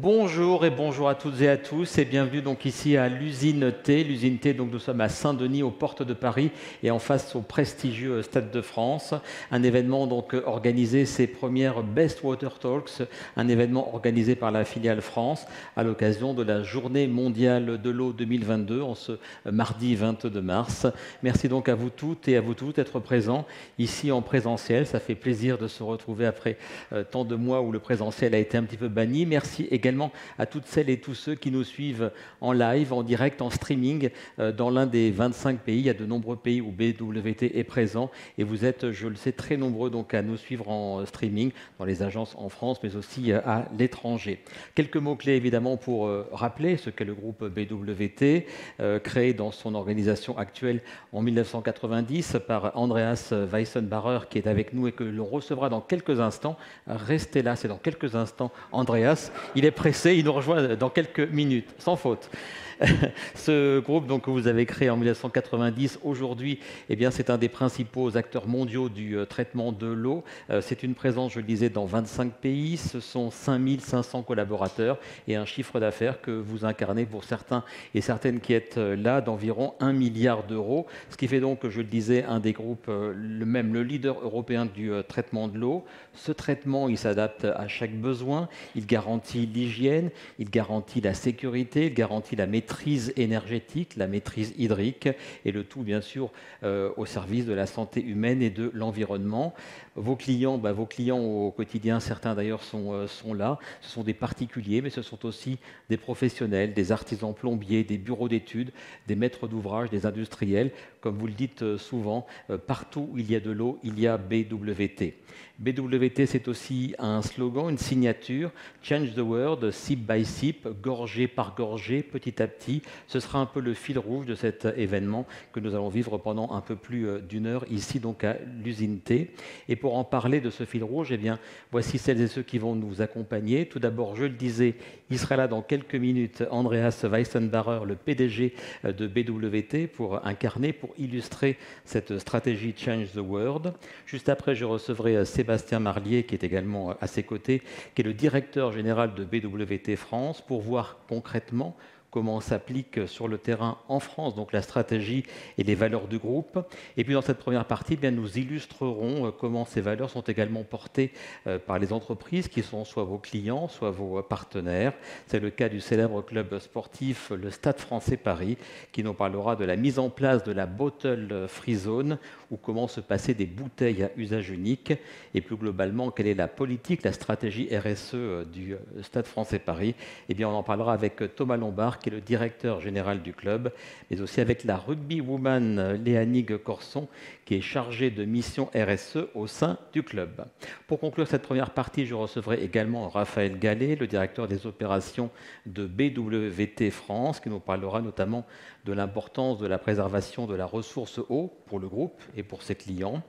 Bonjour et bonjour à toutes et à tous et bienvenue donc ici à l'usine T. L'usine T, donc nous sommes à Saint-Denis, aux portes de Paris et en face au prestigieux Stade de France. Un événement donc organisé, ses premières Best Water Talks, un événement organisé par la filiale France à l'occasion de la Journée mondiale de l'eau 2022 en ce mardi 22 mars. Merci donc à vous toutes et à vous tous d'être présents ici en présentiel. Ça fait plaisir de se retrouver après tant de mois où le présentiel a été un petit peu banni. Merci également à toutes celles et tous ceux qui nous suivent en live, en direct, en streaming dans l'un des 25 pays. Il y a de nombreux pays où BWT est présent et vous êtes, je le sais, très nombreux donc à nous suivre en streaming dans les agences en France mais aussi à l'étranger. Quelques mots-clés évidemment pour rappeler ce qu'est le groupe BWT, créé dans son organisation actuelle en 1990 par Andreas Weissenbacher qui est avec nous et que l'on recevra dans quelques instants. Restez là, c'est dans quelques instants. Andreas, il est pressé, il nous rejoint dans quelques minutes, sans faute. Ce groupe donc, que vous avez créé en 1990, aujourd'hui, eh bien, c'est un des principaux acteurs mondiaux du traitement de l'eau. C'est une présence, je le disais, dans 25 pays. Ce sont 5500 collaborateurs et un chiffre d'affaires que vous incarnez pour certains et certaines qui êtes là d'environ 1 milliard d'euros. Ce qui fait donc, je le disais, un des groupes, le leader européen du traitement de l'eau. Ce traitement, il s'adapte à chaque besoin. Il garantit l'hygiène, il garantit la sécurité, il garantit la maîtrise énergétique, la maîtrise hydrique et le tout bien sûr au service de la santé humaine et de l'environnement. Vos clients au quotidien, certains d'ailleurs sont là, ce sont des particuliers mais ce sont aussi des professionnels, des artisans plombiers, des bureaux d'études, des maîtres d'ouvrage, des industriels. Comme vous le dites souvent, partout où il y a de l'eau, il y a BWT. BWT, c'est aussi un slogan, une signature, Change the World, sip by sip, gorgée par gorgée, petit à petit. Ce sera un peu le fil rouge de cet événement que nous allons vivre pendant un peu plus d'une heure ici donc à l'usine T. Et pour en parler de ce fil rouge, eh bien, voici celles et ceux qui vont nous accompagner. Tout d'abord, je le disais, il sera là dans quelques minutes, Andreas Weissenbacher, le PDG de BWT, pour incarner, pour illustrer cette stratégie Change the World. Juste après, je recevrai Sébastien Marlier, qui est également à ses côtés, qui est le directeur général de BWT France, pour voir concrètement comment s'applique sur le terrain en France, donc la stratégie et les valeurs du groupe. Et puis dans cette première partie, eh bien, nous illustrerons comment ces valeurs sont également portées par les entreprises qui sont soit vos clients, soit vos partenaires. C'est le cas du célèbre club sportif, le Stade français Paris, qui nous parlera de la mise en place de la Bottle Free Zone, ou comment se passer des bouteilles à usage unique, et plus globalement, quelle est la politique, la stratégie RSE du Stade français Paris. Eh bien, on en parlera avec Thomas Lombard, qui est le directeur général du club, mais aussi avec la rugby woman Léanig Corson, qui est chargée de mission RSE au sein du club. Pour conclure cette première partie, je recevrai également Raphaël Gallet, le directeur des opérations de BWT France, qui nous parlera notamment de l'importance de la préservation de la ressource eau pour le groupe et pour ses clients.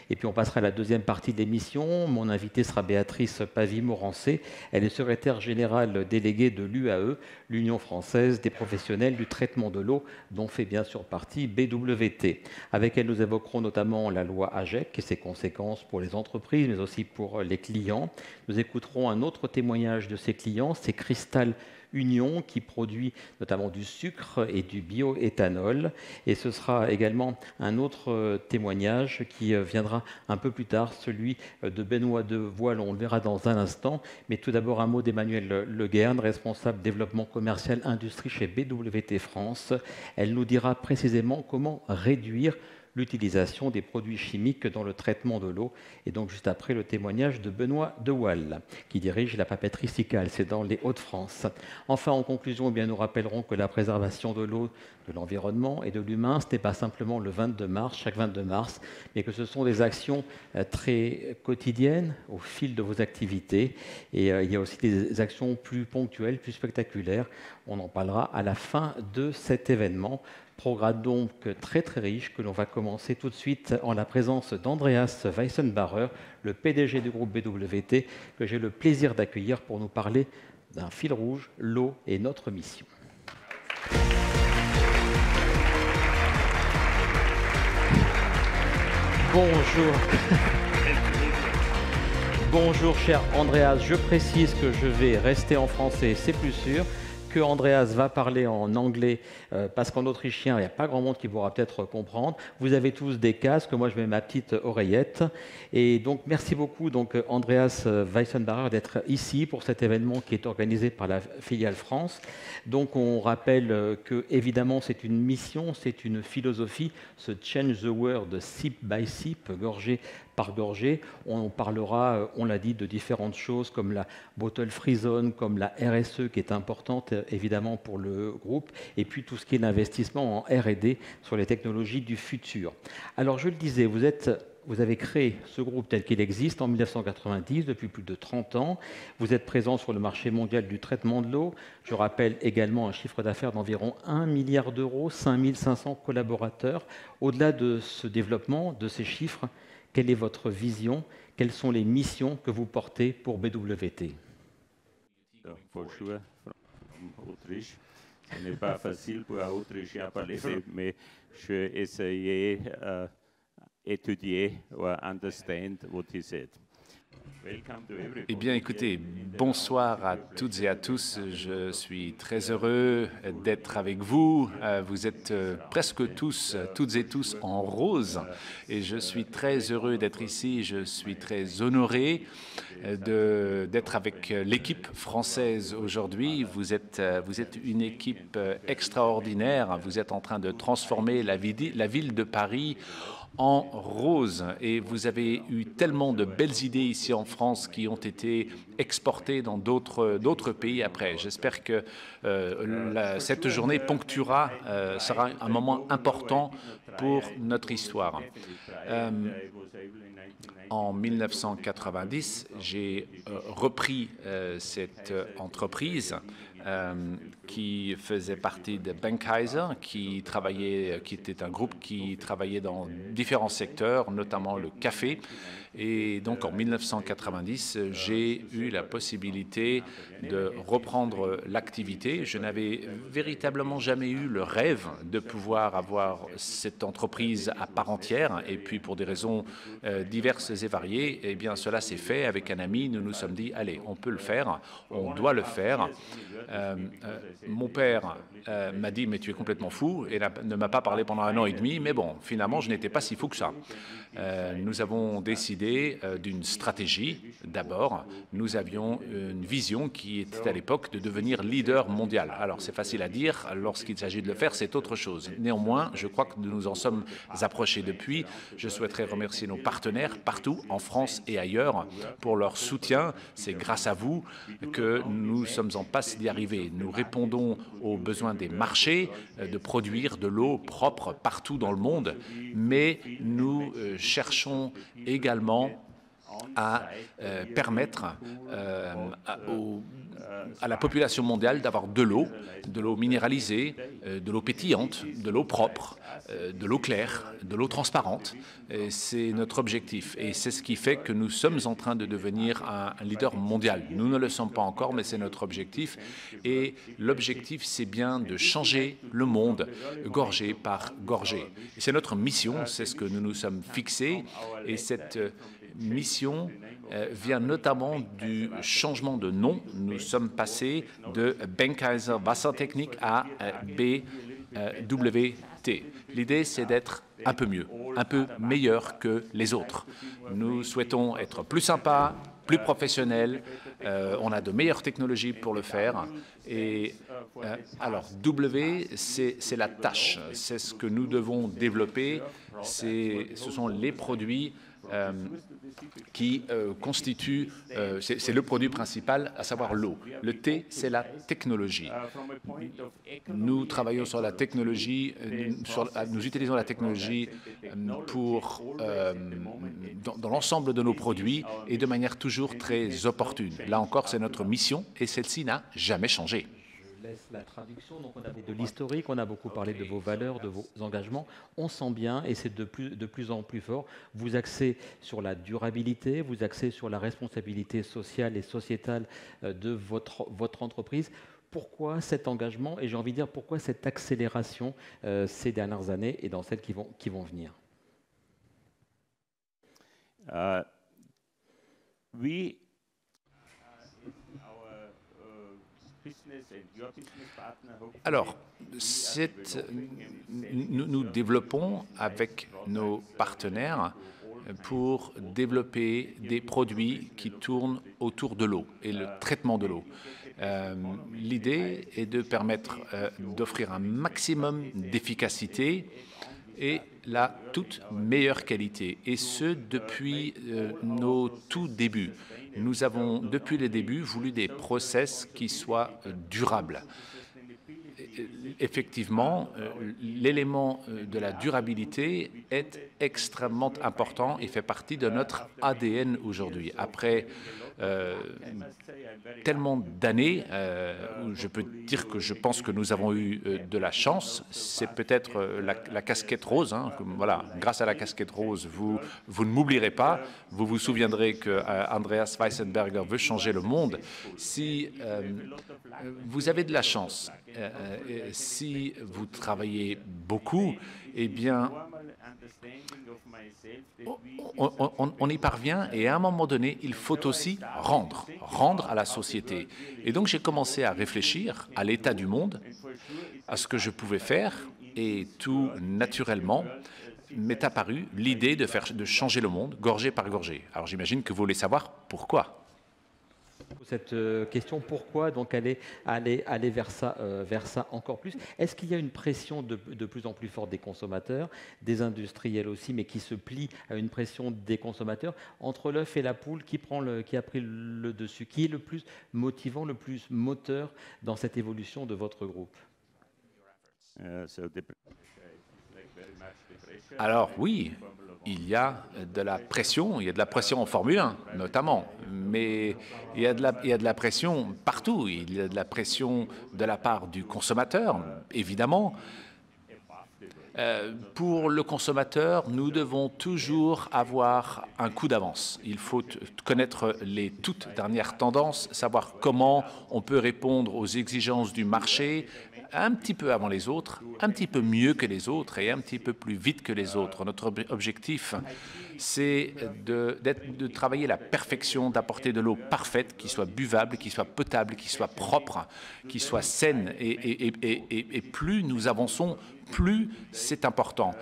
Et puis on passera à la deuxième partie de l'émission. Mon invitée sera Béatrice Pavie-Morancé. Elle est secrétaire générale déléguée de l'UAE, l'Union française des professionnels du traitement de l'eau, dont fait bien sûr partie BWT. Avec elle, nous évoquerons notamment la loi AGEC et ses conséquences pour les entreprises, mais aussi pour les clients. Nous écouterons un autre témoignage de ses clients, c'est Cristal Union, qui produit notamment du sucre et du bioéthanol. Et ce sera également un autre témoignage qui viendra un peu plus tard, celui de Benoît de Voile, on le verra dans un instant. Mais tout d'abord un mot d'Emmanuelle Le Guern, responsable développement commercial industrie chez BWT France. Elle nous dira précisément comment réduire l'utilisation des produits chimiques dans le traitement de l'eau. Et donc juste après le témoignage de Benoît de Waal, qui dirige la papeterie Sical, c'est dans les Hauts-de-France. Enfin, en conclusion, eh bien, nous rappellerons que la préservation de l'eau, de l'environnement et de l'humain, ce n'est pas simplement le 22 mars, chaque 22 mars, mais que ce sont des actions très quotidiennes au fil de vos activités. Et il y a aussi des actions plus ponctuelles, plus spectaculaires. On en parlera à la fin de cet événement. Programme donc très très riche que l'on va commencer tout de suite en la présence d'Andreas Weissenbacher, le PDG du groupe BWT, que j'ai le plaisir d'accueillir pour nous parler d'un fil rouge, l'eau et notre mission. Bonjour. Bonjour cher Andreas, je précise que je vais rester en français, c'est plus sûr. Que Andreas va parler en anglais parce qu'en autrichien, il n'y a pas grand monde qui pourra peut-être comprendre. Vous avez tous des casques, moi je mets ma petite oreillette. Et donc merci beaucoup donc, Andreas Weissenbacher d'être ici pour cet événement qui est organisé par la filiale France. Donc on rappelle que évidemment c'est une mission, c'est une philosophie, ce Change the World sip by sip, gorgée par gorgée. On parlera, on l'a dit, de différentes choses comme la Bottle Free Zone, comme la RSE qui est importante évidemment pour le groupe, et puis tout ce qui est l'investissement en R&D sur les technologies du futur. Alors je le disais, vous avez créé ce groupe tel qu'il existe en 1990, depuis plus de 30 ans. Vous êtes présent sur le marché mondial du traitement de l'eau. Je rappelle également un chiffre d'affaires d'environ 1 milliard d'euros, 5500 collaborateurs. Au-delà de ce développement, de ces chiffres, quelle est votre vision? Quelles sont les missions que vous portez pour BWT? Bonjour, Autriche. Ce n'est pas facile pour un Autrichien parler, mais je vais essayer d'étudier ou understand what he said. Eh bien, écoutez, bonsoir à toutes et à tous. Je suis très heureux d'être avec vous. Vous êtes presque tous, toutes et tous en rose. Et je suis très heureux d'être ici. Je suis très honoré d'être avec l'équipe française aujourd'hui. Vous êtes une équipe extraordinaire. Vous êtes en train de transformer la ville de Paris en rose, et vous avez eu tellement de belles idées ici en France qui ont été exportées dans d'autres pays après. J'espère que cette journée ponctuera, sera un moment important pour notre histoire. En 1990, j'ai repris cette entreprise qui faisait partie de Benckiser, qui était un groupe qui travaillait dans différents secteurs, notamment le café. Et donc en 1990, j'ai eu la possibilité de reprendre l'activité. Je n'avais véritablement jamais eu le rêve de pouvoir avoir cette entreprise à part entière. Et puis pour des raisons diverses et variées, eh bien cela s'est fait avec un ami. Nous nous sommes dit, allez, on peut le faire, on doit le faire. Mon père m'a dit, mais tu es complètement fou, et ne m'a pas parlé pendant 1 an et demi, mais bon, finalement, je n'étais pas si fou que ça. Nous avons décidé d'une stratégie. D'abord, nous avions une vision qui était à l'époque de devenir leader mondial. Alors, c'est facile à dire, lorsqu'il s'agit de le faire, c'est autre chose. Néanmoins, je crois que nous nous en sommes approchés depuis. Je souhaiterais remercier nos partenaires partout, en France et ailleurs, pour leur soutien. C'est grâce à vous que nous sommes en passe d'y arriver. Nous répondons aux besoins des marchés de produire de l'eau propre partout dans le monde, mais nous cherchons également à permettre à la population mondiale d'avoir de l'eau minéralisée, de l'eau pétillante, de l'eau propre, de l'eau claire, de l'eau transparente. C'est notre objectif et c'est ce qui fait que nous sommes en train de devenir un leader mondial. Nous ne le sommes pas encore, mais c'est notre objectif. Et l'objectif, c'est bien de changer le monde gorgée par gorgée. C'est notre mission, c'est ce que nous nous sommes fixés, et cette mission vient notamment du changement de nom. Nous sommes passés de Benckiser Wassertechnik à BWT. L'idée, c'est d'être un peu mieux, un peu meilleur que les autres. Nous souhaitons être plus sympas, plus professionnels. On a de meilleures technologies pour le faire. Et alors, W, c'est la tâche. C'est ce que nous devons développer. Ce sont les produits qui constitue, c'est le produit principal, à savoir l'eau. Le T, c'est la technologie. Nous travaillons sur la technologie, nous utilisons la technologie dans l'ensemble de nos produits et de manière toujours très opportune. Là encore, c'est notre mission et celle-ci n'a jamais changé. La traduction, donc on avait de l'historique, on a beaucoup parlé de vos valeurs, de vos engagements. On sent bien, et c'est de plus en plus fort, vous axez sur la durabilité, vous axez sur la responsabilité sociale et sociétale de votre entreprise. Pourquoi cet engagement, et j'ai envie de dire pourquoi cette accélération ces dernières années et dans celles qui vont venir? we Alors, nous développons avec nos partenaires pour développer des produits qui tournent autour de l'eau et le traitement de l'eau. L'idée est de permettre d'offrir un maximum d'efficacité et la toute meilleure qualité, et ce depuis nos tout débuts. Nous avons, depuis le début, voulu des process qui soient durables. Effectivement, l'élément de la durabilité est extrêmement important et fait partie de notre ADN aujourd'hui. Après tellement d'années, je peux dire que je pense que nous avons eu de la chance. C'est peut-être la casquette rose. Hein, voilà, grâce à la casquette rose, vous ne m'oublierez pas. Vous vous souviendrez que Andreas Weissenberger veut changer le monde. Si vous avez de la chance, si vous travaillez beaucoup, eh bien, on y parvient, et à un moment donné, il faut aussi rendre à la société. Et donc, j'ai commencé à réfléchir à l'état du monde, à ce que je pouvais faire, et tout naturellement m'est apparue l'idée de changer le monde, gorgée par gorgée. Alors, j'imagine que vous voulez savoir pourquoi. Cette question, pourquoi donc aller vers ça encore plus? Est-ce qu'il y a une pression de plus en plus forte des consommateurs, des industriels aussi, mais qui se plient à une pression des consommateurs? Entre l'œuf et la poule, qui a pris le dessus? Qui est le plus motivant, le plus moteur dans cette évolution de votre groupe? Alors oui, il y a de la pression, il y a de la pression en Formule 1 notamment, mais il y a de la pression partout. Il y a de la pression de la part du consommateur, évidemment. Pour le consommateur, nous devons toujours avoir un coup d'avance. Il faut connaître les toutes dernières tendances, savoir comment on peut répondre aux exigences du marché un petit peu avant les autres, un petit peu mieux que les autres et un petit peu plus vite que les autres. Notre objectif, c'est de travailler la perfection, d'apporter de l'eau parfaite, qui soit buvable, qui soit potable, qui soit propre, qui soit saine. Et plus nous avançons, plus c'est important.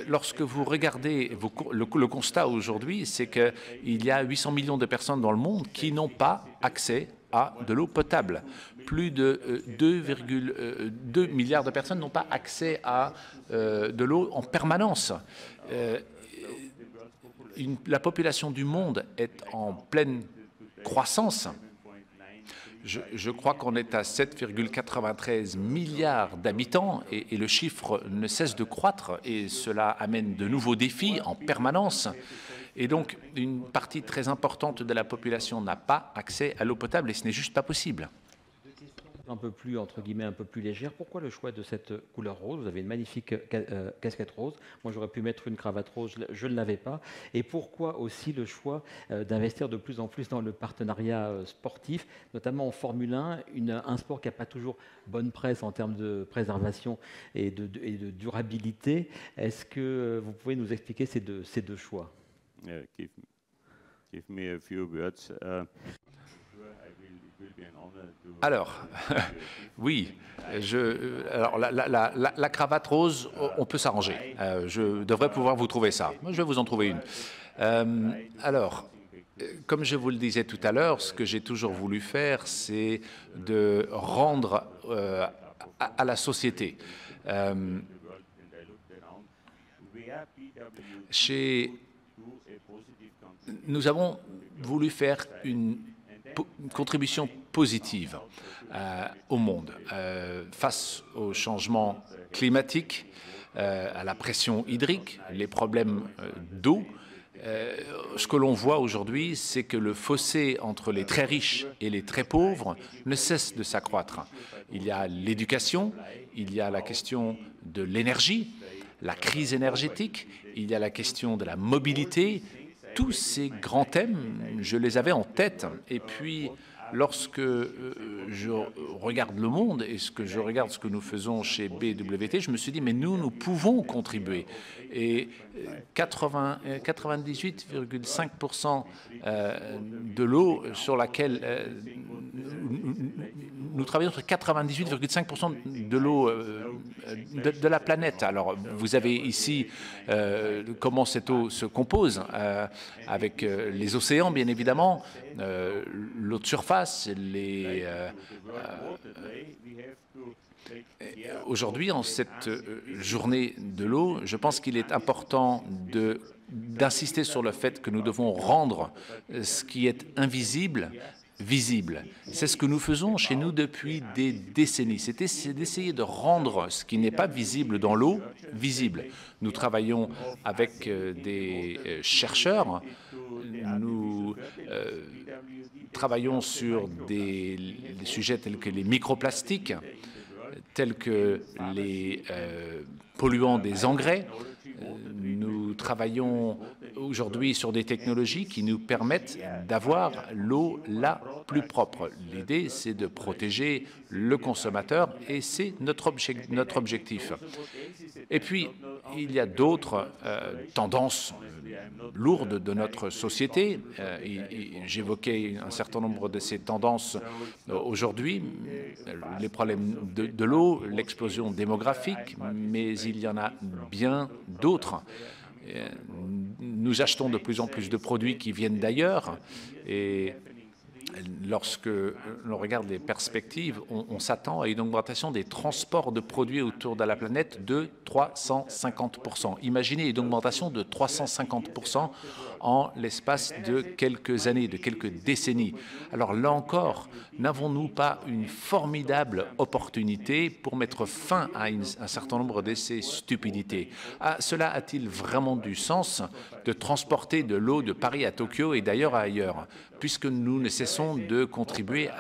Lorsque vous regardez le constat aujourd'hui, c'est qu'il y a 800 millions de personnes dans le monde qui n'ont pas accès à de l'eau potable. Plus de 2,2 milliards de personnes n'ont pas accès à de l'eau en permanence. La population du monde est en pleine croissance. Je crois qu'on est à 7,93 milliards d'habitants et le chiffre ne cesse de croître et cela amène de nouveaux défis en permanence. Et donc, une partie très importante de la population n'a pas accès à l'eau potable et ce n'est juste pas possible. Un peu plus, entre guillemets, un peu plus légère. Pourquoi le choix de cette couleur rose? Vous avez une magnifique casquette rose. Moi, j'aurais pu mettre une cravate rose, je ne l'avais pas. Et pourquoi aussi le choix d'investir de plus en plus dans le partenariat sportif, notamment en Formule 1, un sport qui n'a pas toujours bonne presse en termes de préservation et de durabilité. Est-ce que vous pouvez nous expliquer ces deux choix? Give me a few words. Alors, oui, alors la cravate rose, on peut s'arranger. Je devrais pouvoir vous trouver ça. Je vais vous en trouver une. Alors, comme je vous le disais tout à l'heure, ce que j'ai toujours voulu faire, c'est de rendre à la société. Nous avons voulu faire une contribution positive au monde face au changement climatique, à la pression hydrique, les problèmes d'eau. Ce que l'on voit aujourd'hui, c'est que le fossé entre les très riches et les très pauvres ne cesse de s'accroître. Il y a l'éducation, il y a la question de l'énergie, la crise énergétique, il y a la question de la mobilité. Tous ces grands thèmes, je les avais en tête. Et puis, lorsque je regarde le monde et ce que nous faisons chez BWT, je me suis dit, mais nous pouvons contribuer. Et 98,5% de l'eau sur laquelle nous travaillons sur 98,5% de l'eau de la planète. Alors, vous avez ici comment cette eau se compose, avec les océans, bien évidemment, l'eau de surface, Aujourd'hui, en cette journée de l'eau, je pense qu'il est important d'insister sur le fait que nous devons rendre ce qui est invisible visible. C'est ce que nous faisons chez nous depuis des décennies. C'est d'essayer de rendre ce qui n'est pas visible dans l'eau visible. Nous travaillons avec des chercheurs. Nous travaillons sur des sujets tels que les microplastiques, tels que les polluants des engrais. Nous travaillons aujourd'hui sur des technologies qui nous permettent d'avoir l'eau la plus propre. L'idée, c'est de protéger le consommateur et c'est notre objectif. Et puis, il y a d'autres tendances lourdes de notre société. J'évoquais un certain nombre de ces tendances aujourd'hui, les problèmes de l'eau, l'explosion démographique, mais il y en a bien d'autres. Nous achetons de plus en plus de produits qui viennent d'ailleurs et lorsque l'on regarde les perspectives, on s'attend à une augmentation des transports de produits autour de la planète de 350%. Imaginez une augmentation de 350% en l'espace de quelques années, de quelques décennies. Alors là encore, n'avons-nous pas une formidable opportunité pour mettre fin à un certain nombre de ces stupidités? Cela a-t-il vraiment du sens de transporter de l'eau de Paris à Tokyo et d'ailleurs à ailleurs, puisque nous ne cessons de contribuer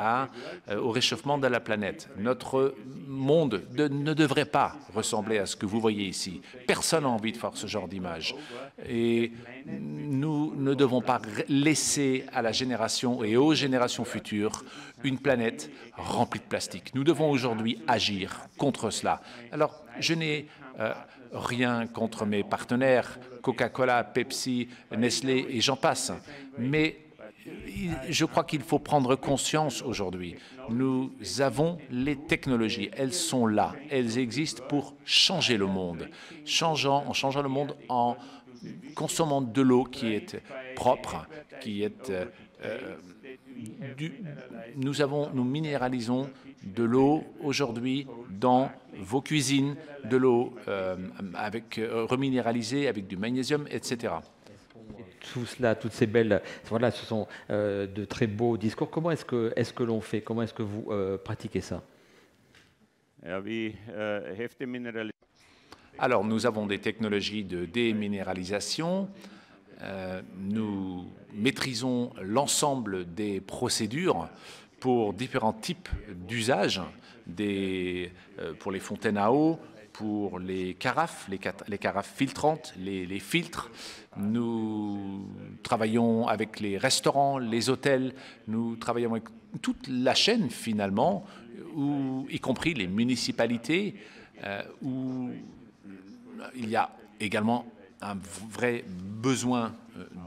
au réchauffement de la planète? Notre monde ne devrait pas ressembler à ce que vous voyez ici. Personne n'a envie de voir ce genre d'image. Et nous ne devons pas laisser à la génération et aux générations futures une planète remplie de plastique. Nous devons aujourd'hui agir contre cela. Alors, je n'ai rien contre mes partenaires, Coca-Cola, Pepsi, Nestlé et j'en passe, mais je crois qu'il faut prendre conscience aujourd'hui. Nous avons les technologies, elles sont là, elles existent pour changer le monde, en changeant le monde en consommant de l'eau qui est propre, qui est nous minéralisons de l'eau aujourd'hui dans vos cuisines, de l'eau reminéralisée avec du magnésium, etc. Tout cela, toutes ces belles, voilà, ce sont de très beaux discours. Comment est-ce que l'on fait? Comment est-ce que vous pratiquez ça? Alors, nous avons des technologies de déminéralisation. Nous maîtrisons l'ensemble des procédures pour différents types d'usages, pour les fontaines à eau, pour les carafes, les carafes filtrantes, les filtres. Nous travaillons avec les restaurants, les hôtels, nous travaillons avec toute la chaîne finalement, y compris les municipalités, où il y a également un vrai besoin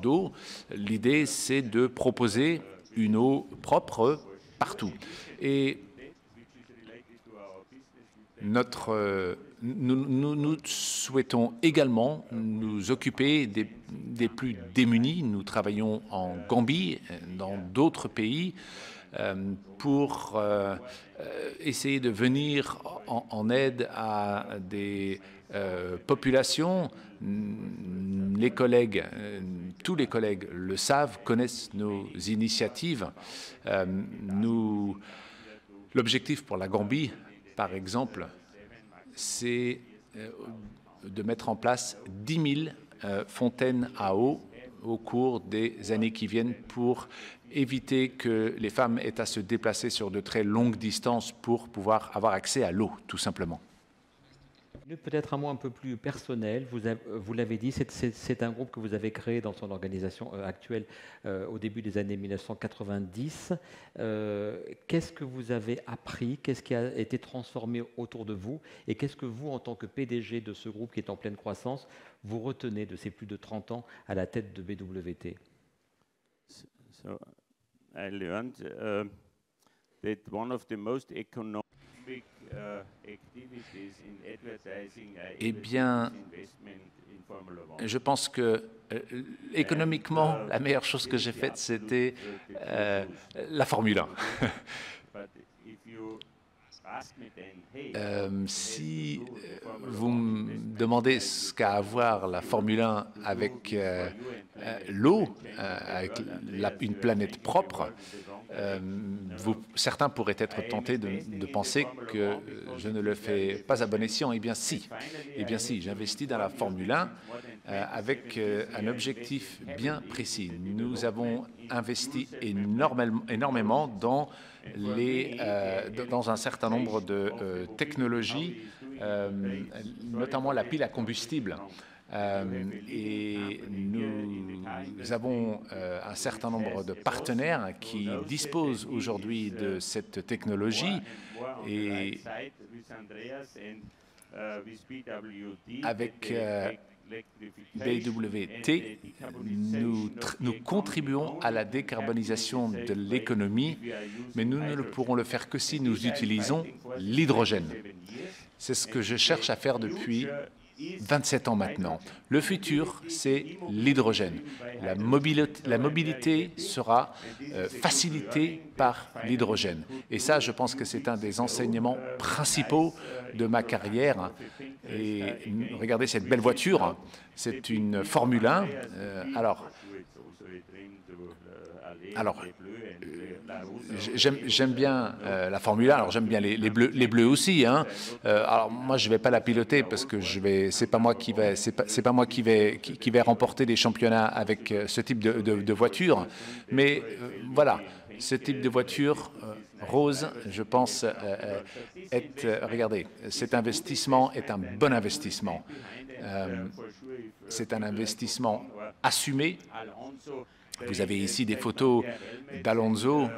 d'eau. L'idée, c'est de proposer une eau propre partout. Et nous souhaitons également nous occuper des plus démunis. Nous travaillons en Gambie, dans d'autres pays, pour essayer de venir en aide à des populations. Les collègues, tous les collègues le savent, connaissent nos initiatives. L'objectif pour la Gambie, par exemple, c'est de mettre en place 10 000 fontaines à eau au cours des années qui viennent pour éviter que les femmes aient à se déplacer sur de très longues distances pour pouvoir avoir accès à l'eau, tout simplement. Peut-être un mot un peu plus personnel. Vous l'avez dit, c'est un groupe que vous avez créé dans son organisation actuelle au début des années 1990. Qu'est-ce que vous avez appris? Qu'est-ce qui a été transformé autour de vous? Et qu'est-ce que vous, en tant que PDG de ce groupe qui est en pleine croissance, vous retenez de ces plus de 30 ans à la tête de BWT? So I learned that one of the most economic activities in advertising Eh bien, je pense que économiquement, la meilleure chose que j'ai faite, c'était la Formule 1. Si vous me demandez ce qu'a à voir la Formule 1 avec l'eau, avec une planète propre, certains pourraient être tentés de penser que je ne le fais pas à bon escient. Eh bien si, j'investis dans la Formule 1 avec un objectif bien précis. Nous avons investi énormément dans un certain nombre de technologies, notamment la pile à combustible. Et nous avons un certain nombre de partenaires qui disposent aujourd'hui de cette technologie et avec BWT, nous contribuons à la décarbonisation de l'économie, mais nous ne pourrons le faire que si nous utilisons l'hydrogène. C'est ce que je cherche à faire depuis 27 ans maintenant. Le futur, c'est l'hydrogène. La mobilité sera facilitée par l'hydrogène. Et ça, je pense que c'est un des enseignements principaux de ma carrière. Et regardez cette belle voiture, c'est une Formule 1. Alors, j'aime bien la Formule 1, alors j'aime bien les bleus aussi. Hein. Alors moi, je ne vais pas la piloter parce que c'est pas moi qui vais remporter des championnats avec ce type de voiture. Mais voilà, ce type de voiture rose, je pense, regardez, cet investissement est un bon investissement. C'est un investissement assumé. Vous avez ici des photos d'Alonso,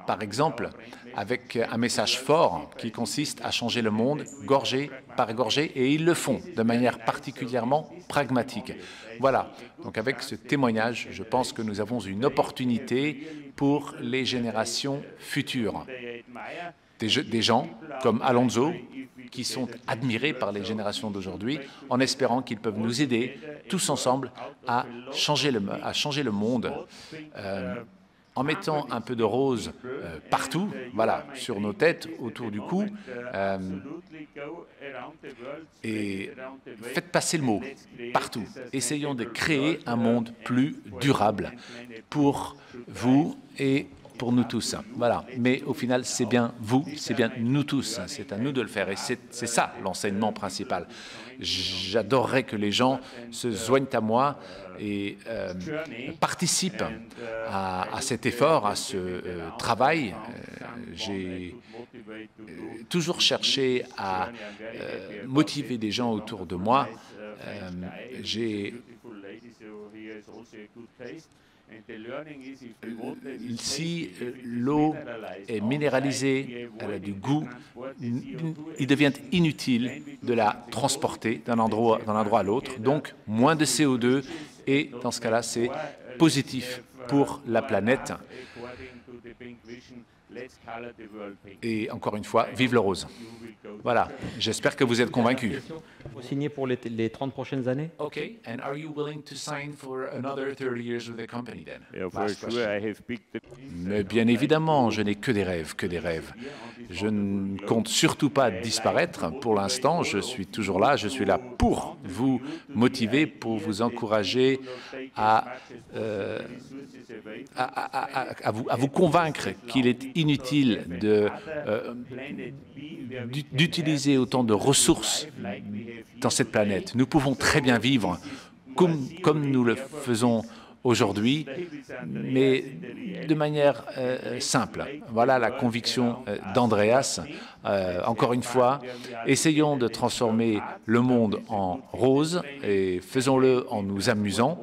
par exemple, avec un message fort qui consiste à changer le monde, gorgée par gorgée, et ils le font de manière particulièrement pragmatique. Voilà, donc avec ce témoignage, je pense que nous avons une opportunité pour les générations futures. Des gens comme Alonso, qui sont admirés par les générations d'aujourd'hui, en espérant qu'ils peuvent nous aider tous ensemble à changer le monde, en mettant un peu de rose partout, voilà, sur nos têtes, autour du cou, et faites passer le mot partout. Essayons de créer un monde plus durable pour vous et pour nous tous. Voilà. Mais au final, c'est bien vous, c'est bien nous tous. C'est à nous de le faire. Et c'est ça l'enseignement principal. J'adorerais que les gens se joignent à moi et participent à cet effort, à ce travail. J'ai toujours cherché à motiver des gens autour de moi. Si l'eau est minéralisée, elle a du goût, il devient inutile de la transporter d'un endroit à l'autre, donc moins de CO2, et dans ce cas-là, c'est positif pour la planète. Et encore une fois, vive le rose. Voilà, j'espère que vous êtes convaincus. Vous signez pour les 30 prochaines années? OK, and are you willing to sign for another 30 years with the company then? Mais bien évidemment, je n'ai que des rêves, que des rêves. Je ne compte surtout pas disparaître. Pour l'instant, je suis toujours là. Je suis là pour vous motiver, pour vous encourager à vous convaincre qu'il est inutile d'utiliser autant de ressources dans cette planète. Nous pouvons très bien vivre comme nous le faisons aujourd'hui, mais de manière simple. Voilà la conviction d'Andreas. Encore une fois, essayons de transformer le monde en rose et faisons-le en nous amusant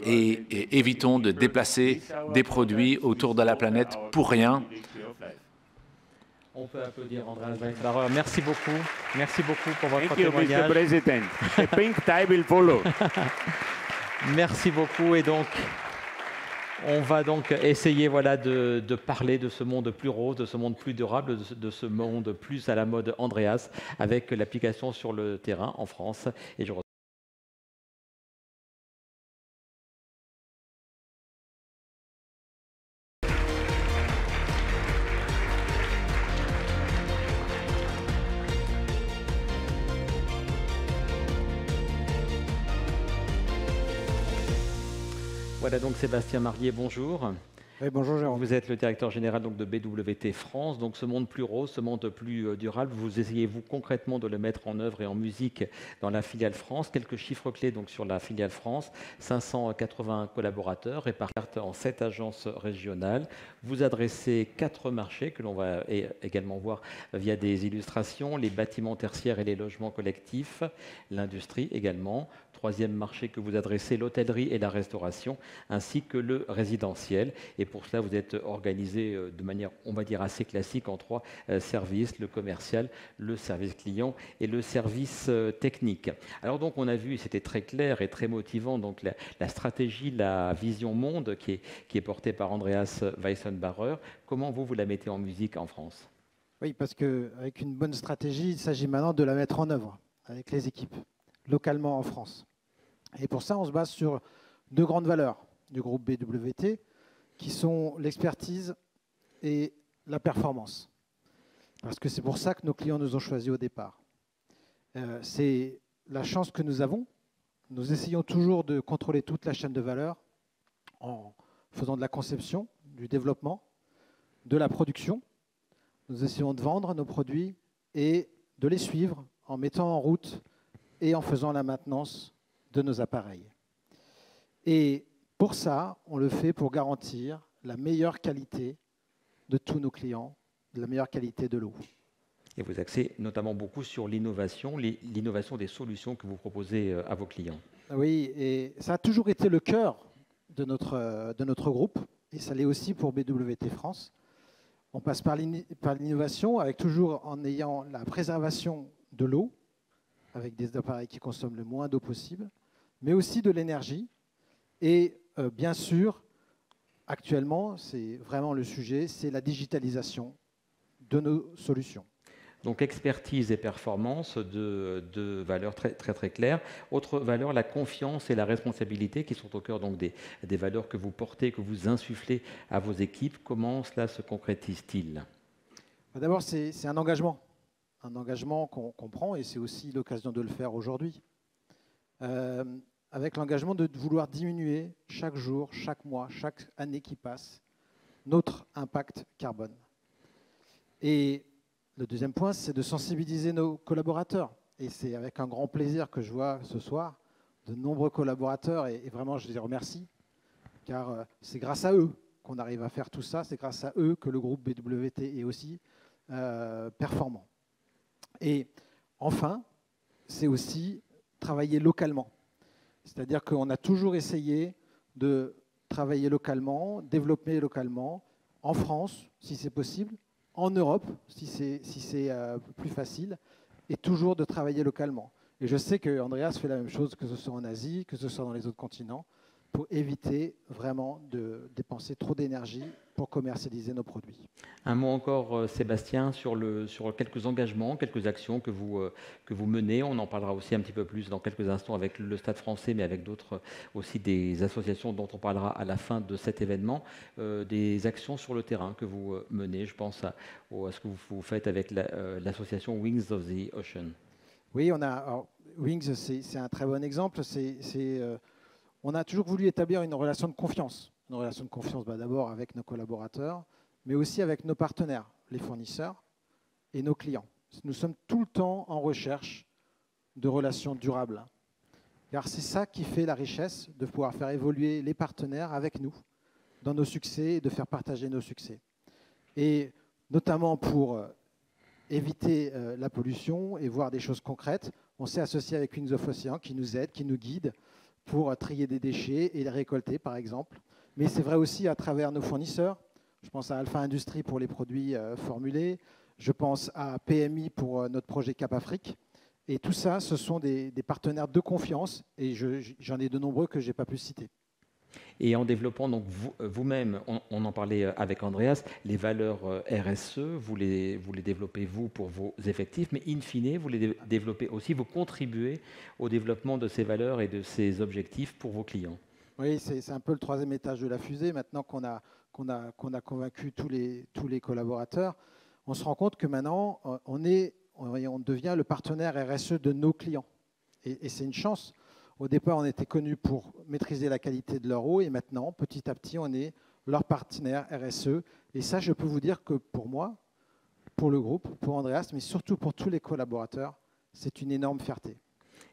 et évitons de déplacer des produits autour de la planète pour rien. On peut applaudir Andreas Weissenbacher. Merci beaucoup. Merci beaucoup pour votre témoignage. Mr. President. The pink tie will follow. Merci beaucoup. Et donc, on va donc essayer voilà, de parler de ce monde plus rose, de ce monde plus durable, de ce monde plus à la mode Andreas, avec l'application sur le terrain en France. Et je Voilà donc Sébastien Marier, bonjour. Oui, bonjour Jérôme. Vous êtes le directeur général donc, de BWT France. Donc ce monde plus rose, ce monde plus durable, vous essayez-vous concrètement de le mettre en œuvre et en musique dans la filiale France. Quelques chiffres clés donc, sur la filiale France. 580 collaborateurs répartis en 7 agences régionales. Vous adressez 4 marchés que l'on va également voir via des illustrations. Les bâtiments tertiaires et les logements collectifs. L'industrie également. 3e marché que vous adressez, l'hôtellerie et la restauration, ainsi que le résidentiel. Et pour cela, vous êtes organisé de manière, on va dire, assez classique en 3 services, le commercial, le service client et le service technique. Alors donc, on a vu, c'était très clair et très motivant, donc la stratégie, la vision monde qui est portée par Andreas Weissenbacher. Comment vous la mettez en musique en France? Oui, parce qu'avec une bonne stratégie, il s'agit maintenant de la mettre en œuvre avec les équipes, localement en France. Et pour ça, on se base sur 2 grandes valeurs du groupe BWT, qui sont l'expertise et la performance. Parce que c'est pour ça que nos clients nous ont choisis au départ. C'est la chance que nous avons. Nous essayons toujours de contrôler toute la chaîne de valeur en faisant de la conception, du développement, de la production. Nous essayons de vendre nos produits et de les suivre en mettant en route et en faisant la maintenance de nos appareils. Et pour ça, on le fait pour garantir la meilleure qualité de tous nos clients, la meilleure qualité de l'eau. Et vous axez notamment beaucoup sur l'innovation des solutions que vous proposez à vos clients. Oui, et ça a toujours été le cœur de notre groupe, et ça l'est aussi pour BWT France. On passe par l'innovation, avec toujours en ayant la préservation de l'eau, avec des appareils qui consomment le moins d'eau possible, mais aussi de l'énergie. Et bien sûr, actuellement, c'est vraiment le sujet, c'est la digitalisation de nos solutions. Donc expertise et performance, de valeurs très, très, très claires. Autre valeur, la confiance et la responsabilité qui sont au cœur donc, des valeurs que vous portez, que vous insufflez à vos équipes. Comment cela se concrétise-t-il? D'abord, c'est un engagement qu'on prend, et c'est aussi l'occasion de le faire aujourd'hui. Avec l'engagement de vouloir diminuer chaque jour, chaque mois, chaque année qui passe, notre impact carbone. Et le deuxième point, c'est de sensibiliser nos collaborateurs. Et c'est avec un grand plaisir que je vois ce soir de nombreux collaborateurs, et vraiment je les remercie, car c'est grâce à eux qu'on arrive à faire tout ça, c'est grâce à eux que le groupe BWT est aussi performant. Et enfin, c'est aussi travailler localement. C'est-à-dire qu'on a toujours essayé de travailler localement, développer localement, en France, si c'est possible, en Europe, si c'est plus facile, et toujours de travailler localement. Et je sais que Andreas fait la même chose, que ce soit en Asie, que ce soit dans les autres continents, pour éviter vraiment de dépenser trop d'énergie pour commercialiser nos produits. Un mot encore, Sébastien, sur quelques engagements, quelques actions que vous menez. On en parlera aussi un petit peu plus dans quelques instants avec le Stade français, mais avec d'autres aussi des associations dont on parlera à la fin de cet événement. Des actions sur le terrain que vous menez. Je pense à ce que vous faites avec l'association Wings of the Ocean. Oui, Wings, c'est un très bon exemple. On a toujours voulu établir une relation de confiance. Une relation de confiance d'abord avec nos collaborateurs, mais aussi avec nos partenaires, les fournisseurs et nos clients. Nous sommes tout le temps en recherche de relations durables. car c'est ça qui fait la richesse de pouvoir faire évoluer les partenaires avec nous dans nos succès et de faire partager nos succès. Et notamment pour éviter la pollution et voir des choses concrètes, on s'est associé avec Queens of Ocean qui nous aide, qui nous guide pour trier des déchets et les récolter, par exemple. Mais c'est vrai aussi à travers nos fournisseurs. Je pense à Alpha Industrie pour les produits formulés. Je pense à PMI pour notre projet Cap Afrique. Et tout ça, ce sont des partenaires de confiance. Et j'en ai de nombreux que je n'ai pas pu citer. Et en développant donc vous-même, on en parlait avec Andreas, les valeurs RSE, vous les développez vous pour vos effectifs, mais in fine, vous les développez aussi, vous contribuez au développement de ces valeurs et de ces objectifs pour vos clients. Oui, c'est un peu le troisième étage de la fusée. Maintenant qu'on a convaincu tous les collaborateurs, on se rend compte que maintenant, on devient le partenaire RSE de nos clients. Et c'est une chance. Au départ, on était connus pour maîtriser la qualité de leur eau et maintenant, petit à petit, on est leur partenaire RSE. Et ça, je peux vous dire que pour moi, pour le groupe, pour Andreas, mais surtout pour tous les collaborateurs, c'est une énorme fierté.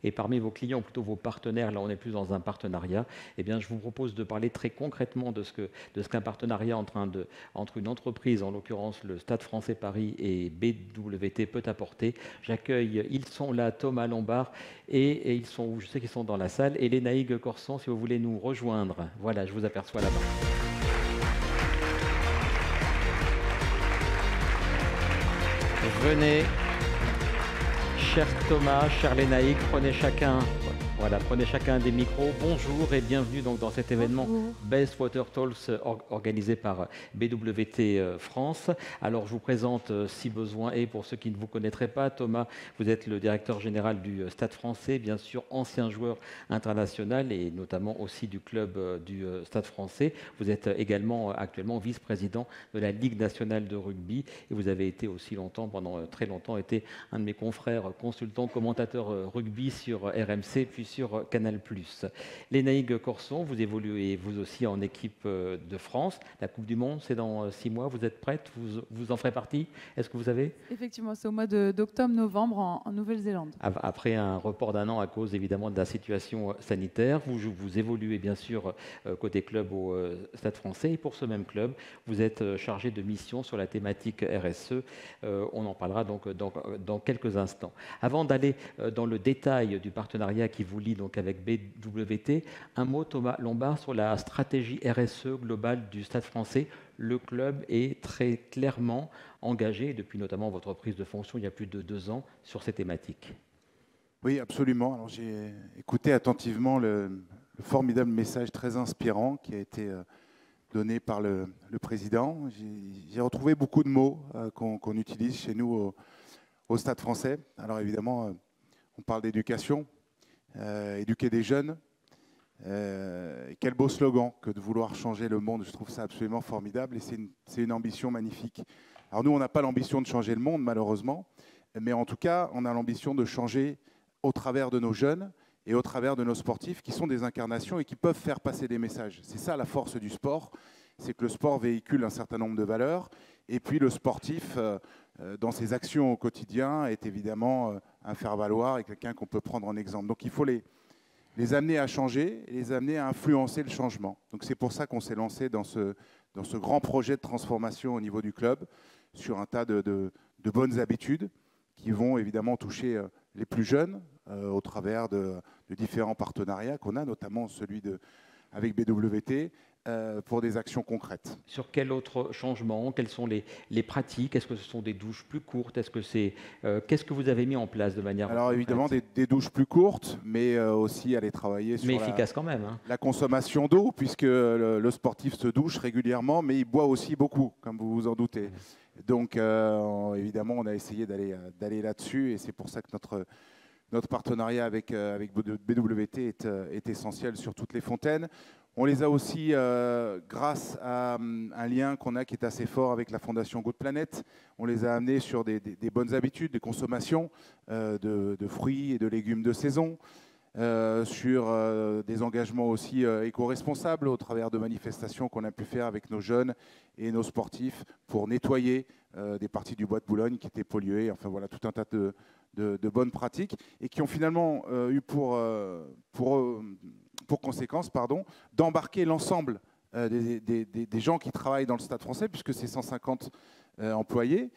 Et parmi vos clients, plutôt vos partenaires, là on est plus dans un partenariat, eh bien, je vous propose de parler très concrètement de ce qu'un partenariat entre une entreprise, en l'occurrence le Stade français Paris et BWT peut apporter. J'accueille, ils sont là, Thomas Lombard, et ils sont, je sais qu'ils sont dans la salle, et Lénaïque Corson, si vous voulez nous rejoindre. Voilà, je vous aperçois là-bas. Venez. Cher Thomas, cher Lénaïque, prenez chacun des micros. Bonjour et bienvenue donc dans cet événement Best Water Talks organisé par BWT France. Alors je vous présente si besoin, et pour ceux qui ne vous connaîtraient pas, Thomas, vous êtes le directeur général du Stade français, bien sûr ancien joueur international et notamment aussi du club du Stade français. Vous êtes également actuellement vice-président de la Ligue nationale de rugby et vous avez été aussi longtemps, pendant très longtemps, été un de mes confrères consultant, commentateur rugby sur RMC puis sur Canal+. Lénaïque Corson, vous évoluez vous aussi en équipe de France. La Coupe du Monde, c'est dans 6 mois. Vous êtes prête? Vous en ferez partie? Est-ce que vous avez? Effectivement, c'est au mois d'octobre-novembre en Nouvelle-Zélande. Après un report d'1 an à cause évidemment de la situation sanitaire, vous évoluez bien sûr côté club au Stade français. Et pour ce même club, vous êtes chargé de mission sur la thématique RSE. On en parlera donc dans quelques instants. Avant d'aller dans le détail du partenariat qui vous lie donc avec BWT, un mot, Thomas Lombard, sur la stratégie RSE globale du Stade français. Le club est très clairement engagé, depuis notamment votre prise de fonction il y a plus de 2 ans, sur ces thématiques. Oui, absolument. Alors, j'ai écouté attentivement le formidable message très inspirant qui a été donné par le président. J'ai retrouvé beaucoup de mots qu'on utilise chez nous au Stade français. Alors évidemment, on parle d'éducation, éduquer des jeunes. Quel beau slogan que de vouloir changer le monde. Je trouve ça absolument formidable et c'est une ambition magnifique. Alors nous, on n'a pas l'ambition de changer le monde, malheureusement, mais en tout cas, on a l'ambition de changer au travers de nos jeunes et au travers de nos sportifs qui sont des incarnations et qui peuvent faire passer des messages. C'est ça la force du sport, c'est que le sport véhicule un certain nombre de valeurs et puis le sportif, dans ses actions au quotidien, est évidemment un faire-valoir et quelqu'un qu'on peut prendre en exemple. Donc il faut les amener à changer et les amener à influencer le changement. Donc c'est pour ça qu'on s'est lancé dans ce grand projet de transformation au niveau du club sur un tas de bonnes habitudes qui vont évidemment toucher les plus jeunes au travers de différents partenariats qu'on a, notamment celui avec BWT, pour des actions concrètes. Sur quel autre changement? Quelles sont les pratiques? Est-ce que ce sont des douches plus courtes? Qu'est-ce que vous avez mis en place de manière Alors évidemment des douches plus courtes, mais aussi aller travailler sur efficace quand même, la consommation d'eau, puisque le sportif se douche régulièrement, mais il boit aussi beaucoup, comme vous vous en doutez. Donc évidemment, on a essayé d'aller là-dessus, et c'est pour ça que notre partenariat avec BWT est essentiel sur toutes les fontaines. On les a aussi grâce à un lien qu'on a qui est assez fort avec la Fondation Good Planet. On les a amenés sur des bonnes habitudes de consommation de fruits et de légumes de saison, sur des engagements aussi éco-responsables au travers de manifestations qu'on a pu faire avec nos jeunes et nos sportifs pour nettoyer des parties du bois de Boulogne qui étaient polluées. Enfin voilà, tout un tas de de bonnes pratiques et qui ont finalement eu pour conséquence d'embarquer l'ensemble des gens qui travaillent dans le Stade français, puisque c'est 150 employés.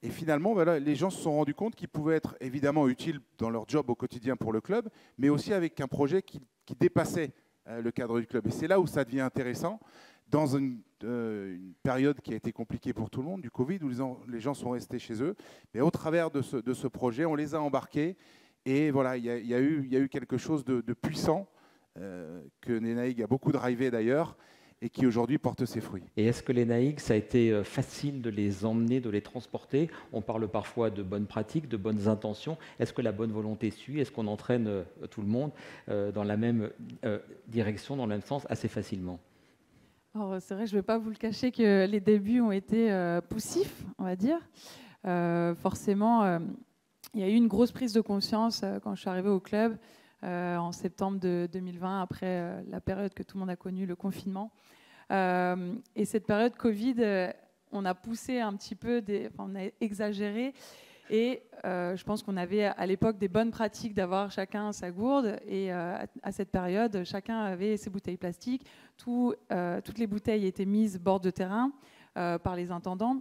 Et finalement, voilà, les gens se sont rendus compte qu'ils pouvaient être évidemment utiles dans leur job au quotidien pour le club, mais aussi avec un projet qui dépassait le cadre du club. Et c'est là où ça devient intéressant, dans une période qui a été compliquée pour tout le monde, du Covid, où les gens sont restés chez eux. Mais au travers de ce projet, on les a embarqués. Et voilà, il y a eu quelque chose de puissant, que l'ENAIG a beaucoup drivé d'ailleurs, et qui aujourd'hui porte ses fruits. Et est-ce que les NAIG, ça a été facile de les emmener, de les transporter? On parle parfois de bonnes pratiques, de bonnes intentions. Est-ce que la bonne volonté suit? Est-ce qu'on entraîne tout le monde dans la même direction, dans le même sens, assez facilement? Alors, c'est vrai, je ne vais pas vous le cacher que les débuts ont été poussifs, on va dire. Forcément, il y a eu une grosse prise de conscience quand je suis arrivée au club en septembre de 2020, après la période que tout le monde a connue, le confinement. Et cette période Covid, on a poussé un petit peu, on a exagéré. Et je pense qu'on avait à l'époque des bonnes pratiques d'avoir chacun sa gourde. Et à cette période, chacun avait ses bouteilles plastiques. Toutes les bouteilles étaient mises bord de terrain par les intendants.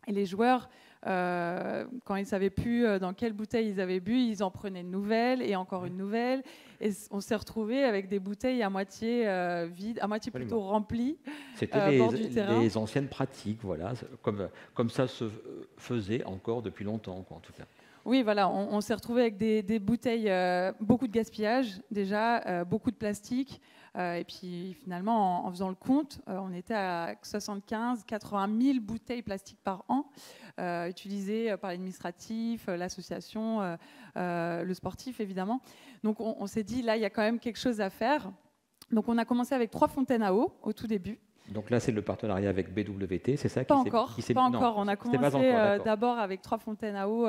Et les joueurs, quand ils ne savaient plus dans quelle bouteille ils avaient bu, ils en prenaient une nouvelle et encore une nouvelle. Et on s'est retrouvés avec des bouteilles à moitié vides, à moitié plutôt remplies. C'était les anciennes pratiques, voilà, comme ça se faisait encore depuis longtemps, quoi, en tout cas. Oui, voilà, on s'est retrouvé avec des bouteilles, beaucoup de gaspillage déjà, beaucoup de plastique. Et puis finalement, en faisant le compte, on était à 75-80 000 bouteilles plastiques par an utilisées par l'administratif, l'association, le sportif évidemment. Donc on s'est dit, là, il y a quand même quelque chose à faire. Donc on a commencé avec 3 fontaines à eau au tout début. Donc là, c'est le partenariat avec BWT, c'est ça? Pas encore. On a commencé d'abord avec 3 fontaines à eau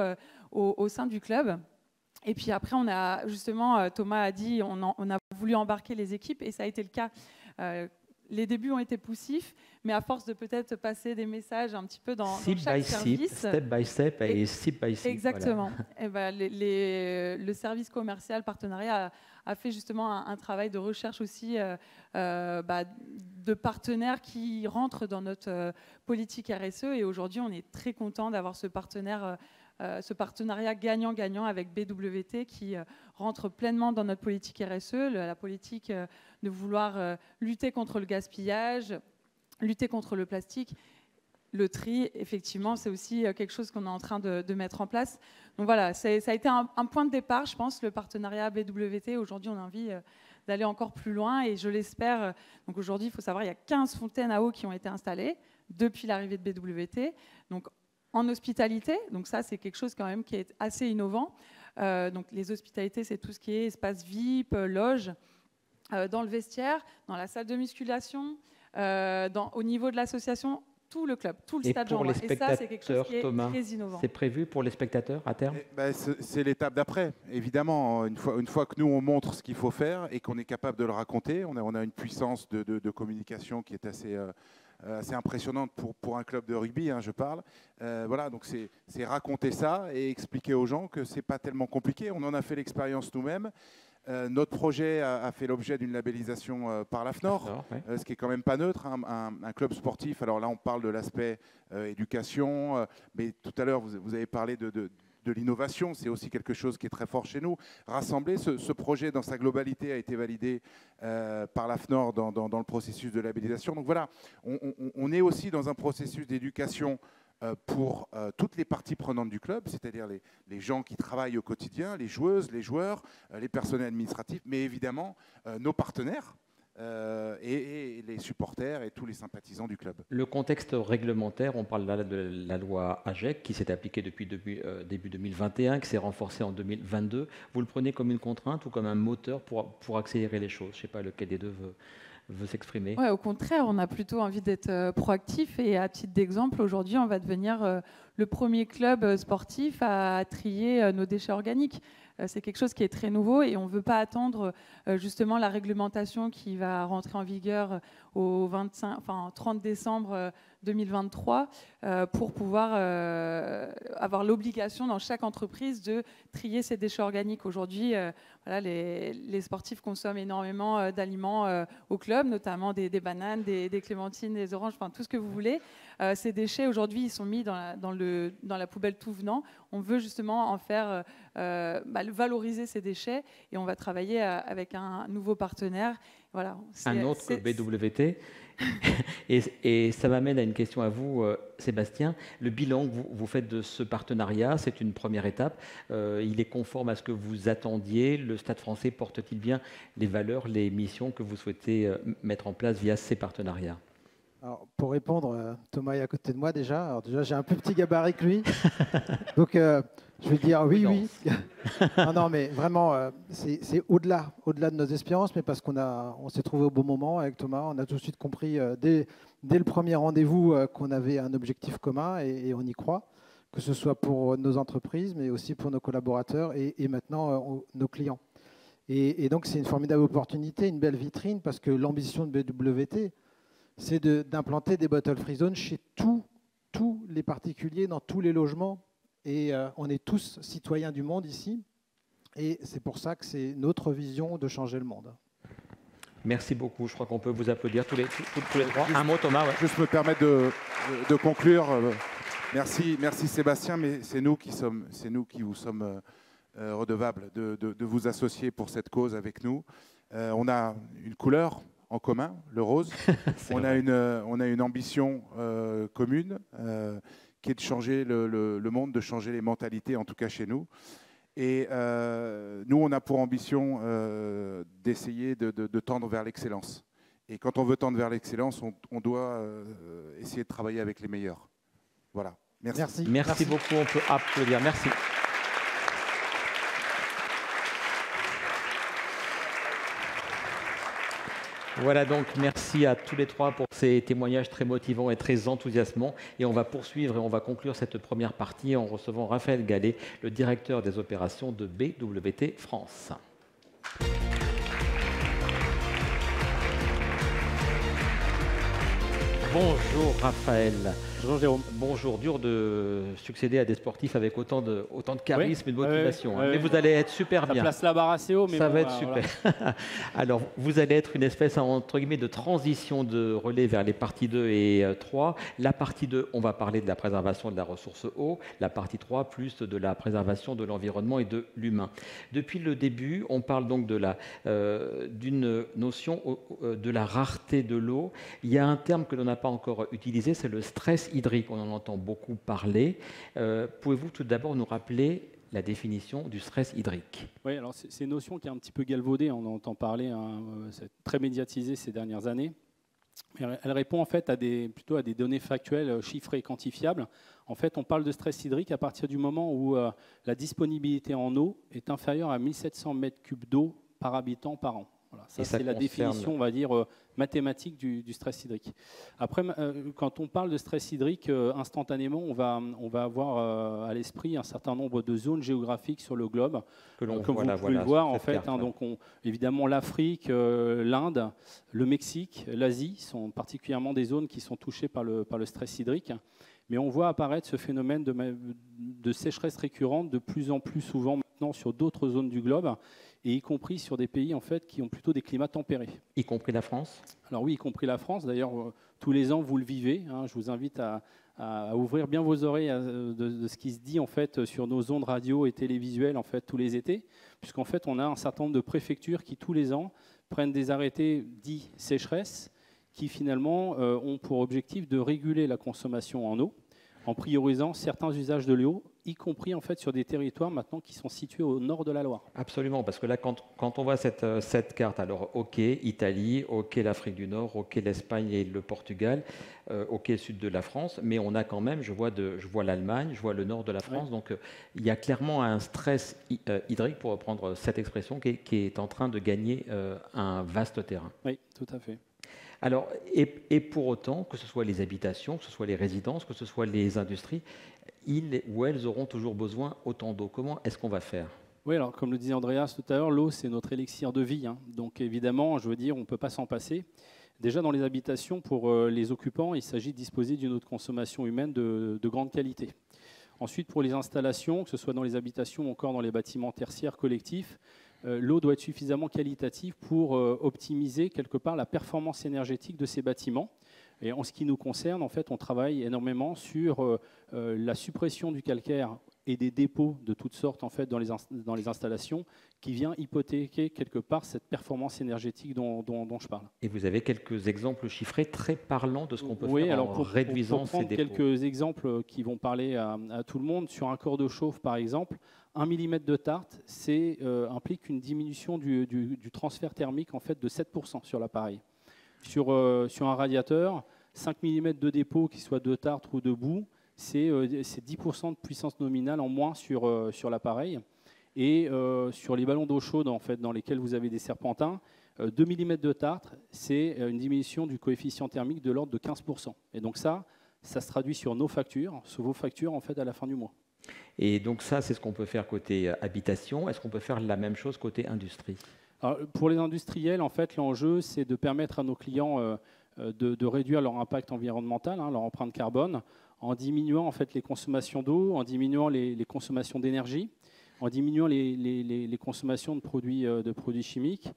au sein du club. Et puis après, on a justement, Thomas a dit, on a voulu embarquer les équipes et ça a été le cas. Les débuts ont été poussifs, mais à force de peut-être passer des messages un petit peu dans chaque service. Step by step et sip by sip. Exactement. Voilà. Et le service commercial partenariat a fait justement un travail de recherche aussi de partenaires qui rentrent dans notre politique RSE. Et aujourd'hui, on est très content d'avoir ce partenariat gagnant-gagnant avec BWT qui rentre pleinement dans notre politique RSE, la politique de vouloir lutter contre le gaspillage, lutter contre le plastique. Le tri, effectivement, c'est aussi quelque chose qu'on est en train de mettre en place. Donc voilà, ça a été un point de départ, je pense, le partenariat BWT. Aujourd'hui, on a envie d'aller encore plus loin et je l'espère. Donc aujourd'hui, il faut savoir, il y a 15 fontaines à eau qui ont été installées depuis l'arrivée de BWT. Donc en hospitalité, donc ça c'est quelque chose quand même qui est assez innovant. Donc les hospitalités, c'est tout ce qui est espace VIP, loge, dans le vestiaire, dans la salle de musculation, au niveau de l'association, tout le club, tout le stade Jean-Roy. Et ça, c'est quelque chose qui est très innovant. C'est prévu pour les spectateurs à terme? C'est l'étape d'après. Évidemment, une fois que nous, on montre ce qu'il faut faire et qu'on est capable de le raconter, on a une puissance de communication qui est assez impressionnante pour un club de rugby, je parle. Voilà, donc c'est raconter ça et expliquer aux gens que ce n'est pas tellement compliqué. On en a fait l'expérience nous-mêmes. Notre projet a fait l'objet d'une labellisation par l'AFNOR, ce qui est quand même pas neutre, un club sportif. Alors là, on parle de l'aspect éducation, mais tout à l'heure, vous avez parlé de l'innovation, c'est aussi quelque chose qui est très fort chez nous. Rassembler, ce projet dans sa globalité a été validé par l'AFNOR dans le processus de labellisation. Donc voilà, on est aussi dans un processus d'éducation pour toutes les parties prenantes du club, c'est-à-dire les gens qui travaillent au quotidien, les joueuses, les joueurs, les personnels administratifs, mais évidemment nos partenaires et les supporters et tous les sympathisants du club. Le contexte réglementaire, on parle là de la loi AGEC qui s'est appliquée depuis début 2021, qui s'est renforcée en 2022. Vous le prenez comme une contrainte ou comme un moteur pour accélérer les choses? Je ne sais pas lequel des deux veut s'exprimer. Ouais, au contraire, on a plutôt envie d'être proactif et à titre d'exemple, aujourd'hui, on va devenir le premier club sportif à trier nos déchets organiques. c'est quelque chose qui est très nouveau et on ne veut pas attendre justement la réglementation qui va rentrer en vigueur au 30 décembre 2023 pour pouvoir avoir l'obligation dans chaque entreprise de trier ses déchets organiques. Aujourd'hui, voilà, les sportifs consomment énormément d'aliments au club, notamment des bananes, des clémentines, des oranges, enfin tout ce que vous voulez. Ces déchets, aujourd'hui, ils sont mis dans la poubelle tout venant. On veut justement en faire valoriser ces déchets et on va travailler avec un nouveau partenaire. Voilà, un autre que BWT. Et ça m'amène à une question à vous, Sébastien. Le bilan que vous faites de ce partenariat, c'est une première étape. Il est conforme à ce que vous attendiez. Le Stade français porte-t-il bien les valeurs, les missions que vous souhaitez mettre en place via ces partenariats? Alors, pour répondre, Thomas est à côté de moi déjà. Alors déjà, j'ai un plus petit gabarit que lui. Donc, je vais dire oui. non, mais vraiment, c'est au-delà de nos espérances, mais parce on s'est trouvé au bon moment avec Thomas. On a tout de suite compris dès le premier rendez-vous qu'on avait un objectif commun et on y croit, que ce soit pour nos entreprises, mais aussi pour nos collaborateurs et maintenant nos clients. Et donc, c'est une formidable opportunité, une belle vitrine, parce que l'ambition de BWT, c'est d'implanter des bottle free zones chez tous les particuliers, dans tous les logements. Et on est tous citoyens du monde ici. Et c'est pour ça que c'est notre vision de changer le monde. Merci beaucoup. Je crois qu'on peut vous applaudir tous les trois. Un mot, Thomas. Ouais. Juste me permettre de conclure. Merci Sébastien, mais c'est nous qui vous sommes redevables de vous associer pour cette cause avec nous. On a une couleur en commun, le rose. On a une ambition commune qui est de changer le monde, de changer les mentalités, en tout cas chez nous. Et nous, on a pour ambition d'essayer de tendre vers l'excellence. Et quand on veut tendre vers l'excellence, on doit essayer de travailler avec les meilleurs. Voilà. Merci beaucoup. On peut applaudir. Merci. Voilà, donc merci à tous les trois pour ces témoignages très motivants et très enthousiasmants. Et on va poursuivre et on va conclure cette première partie en recevant Raphaël Gallet, le directeur des opérations de BWT France. Bonjour Raphaël. Bonjour Jérôme. Bonjour, dur de succéder à des sportifs avec autant de charisme et de motivation. Mais vous allez être super bien. Ça place la barre assez haut, mais ça bon, va être super. Voilà. Alors, vous allez être une espèce, entre guillemets, de transition de relais vers les parties 2 et 3. La partie 2, on va parler de la préservation de la ressource eau. La partie 3, plus de la préservation de l'environnement et de l'humain. Depuis le début, on parle donc d'une notion de la rareté de l'eau. Il y a un terme que l'on n'a pas encore utilisé, c'est le stress hydrique. On en entend beaucoup parler. Pouvez-vous tout d'abord nous rappeler la définition du stress hydrique? Oui, alors c'est une notion qui est un petit peu galvaudée, on en entend parler, c'est très médiatisé ces dernières années. Elle répond en fait plutôt à des données factuelles, chiffrées et quantifiables. En fait, on parle de stress hydrique à partir du moment où la disponibilité en eau est inférieure à 1700 m3 d'eau par habitant par an. Voilà, ça c'est la définition, on va dire, mathématique du stress hydrique. Après, quand on parle de stress hydrique, instantanément, on va avoir à l'esprit un certain nombre de zones géographiques sur le globe, comme vous pouvez le voir, en fait. Donc, évidemment, l'Afrique, l'Inde, le Mexique, l'Asie sont particulièrement des zones qui sont touchées par le stress hydrique. Mais on voit apparaître ce phénomène de sécheresse récurrente de plus en plus souvent maintenant sur d'autres zones du globe, et y compris sur des pays en fait, qui ont plutôt des climats tempérés. Y compris la France? Alors oui, y compris la France. D'ailleurs, tous les ans, vous le vivez. Je vous invite à ouvrir bien vos oreilles de ce qui se dit en fait, sur nos ondes radio et télévisuelles en fait, tous les étés, puisqu'en fait, on a un certain nombre de préfectures qui, tous les ans, prennent des arrêtés dits sécheresse, qui finalement ont pour objectif de réguler la consommation en eau, en priorisant certains usages de l'eau, y compris en fait sur des territoires maintenant qui sont situés au nord de la Loire. Absolument, parce que là, quand on voit cette carte, alors ok, Italie, ok, l'Afrique du Nord, ok, l'Espagne et le Portugal, ok, sud de la France, mais on a quand même, je vois l'Allemagne, je vois le nord de la France, donc il y a clairement un stress hydrique, pour reprendre cette expression, qui est en train de gagner un vaste terrain. Oui, tout à fait. Alors, et pour autant, que ce soit les habitations, que ce soit les résidences, que ce soit les industries, ils ou elles auront toujours besoin autant d'eau. Comment est-ce qu'on va faire? Oui, alors comme le disait Andreas tout à l'heure, l'eau, c'est notre élixir de vie. Donc évidemment, je veux dire, on ne peut pas s'en passer. Déjà, dans les habitations, pour les occupants, il s'agit de disposer d'une eau de consommation humaine de grande qualité. Ensuite, pour les installations, que ce soit dans les habitations ou encore dans les bâtiments tertiaires collectifs, l'eau doit être suffisamment qualitative pour optimiser quelque part la performance énergétique de ces bâtiments. Et en ce qui nous concerne, en fait, on travaille énormément sur la suppression du calcaire et des dépôts de toutes sortes en fait, dans les installations qui vient hypothéquer quelque part cette performance énergétique dont je parle. Et vous avez quelques exemples chiffrés très parlants de ce qu'on peut faire en réduisant ces dépôts. Pour prendre quelques exemples qui vont parler à tout le monde, sur un corps de chauffe par exemple, 1 mm de tarte implique une diminution du transfert thermique en fait, de 7% sur l'appareil. Sur un radiateur, 5 mm de dépôt, qu'il soit de tartre ou de boue, c'est 10% de puissance nominale en moins sur l'appareil. Et sur les ballons d'eau chaude en fait, dans lesquels vous avez des serpentins, 2 mm de tartre, c'est une diminution du coefficient thermique de l'ordre de 15%. Et donc ça se traduit sur nos factures, sur vos factures en fait, à la fin du mois. Et donc ça, c'est ce qu'on peut faire côté habitation. Est-ce qu'on peut faire la même chose côté industrie ? Alors, pour les industriels, en fait, l'enjeu, c'est de permettre à nos clients de réduire leur impact environnemental, leur empreinte carbone, en diminuant en fait, les consommations d'eau, en diminuant les consommations d'énergie, en diminuant les consommations de produits chimiques.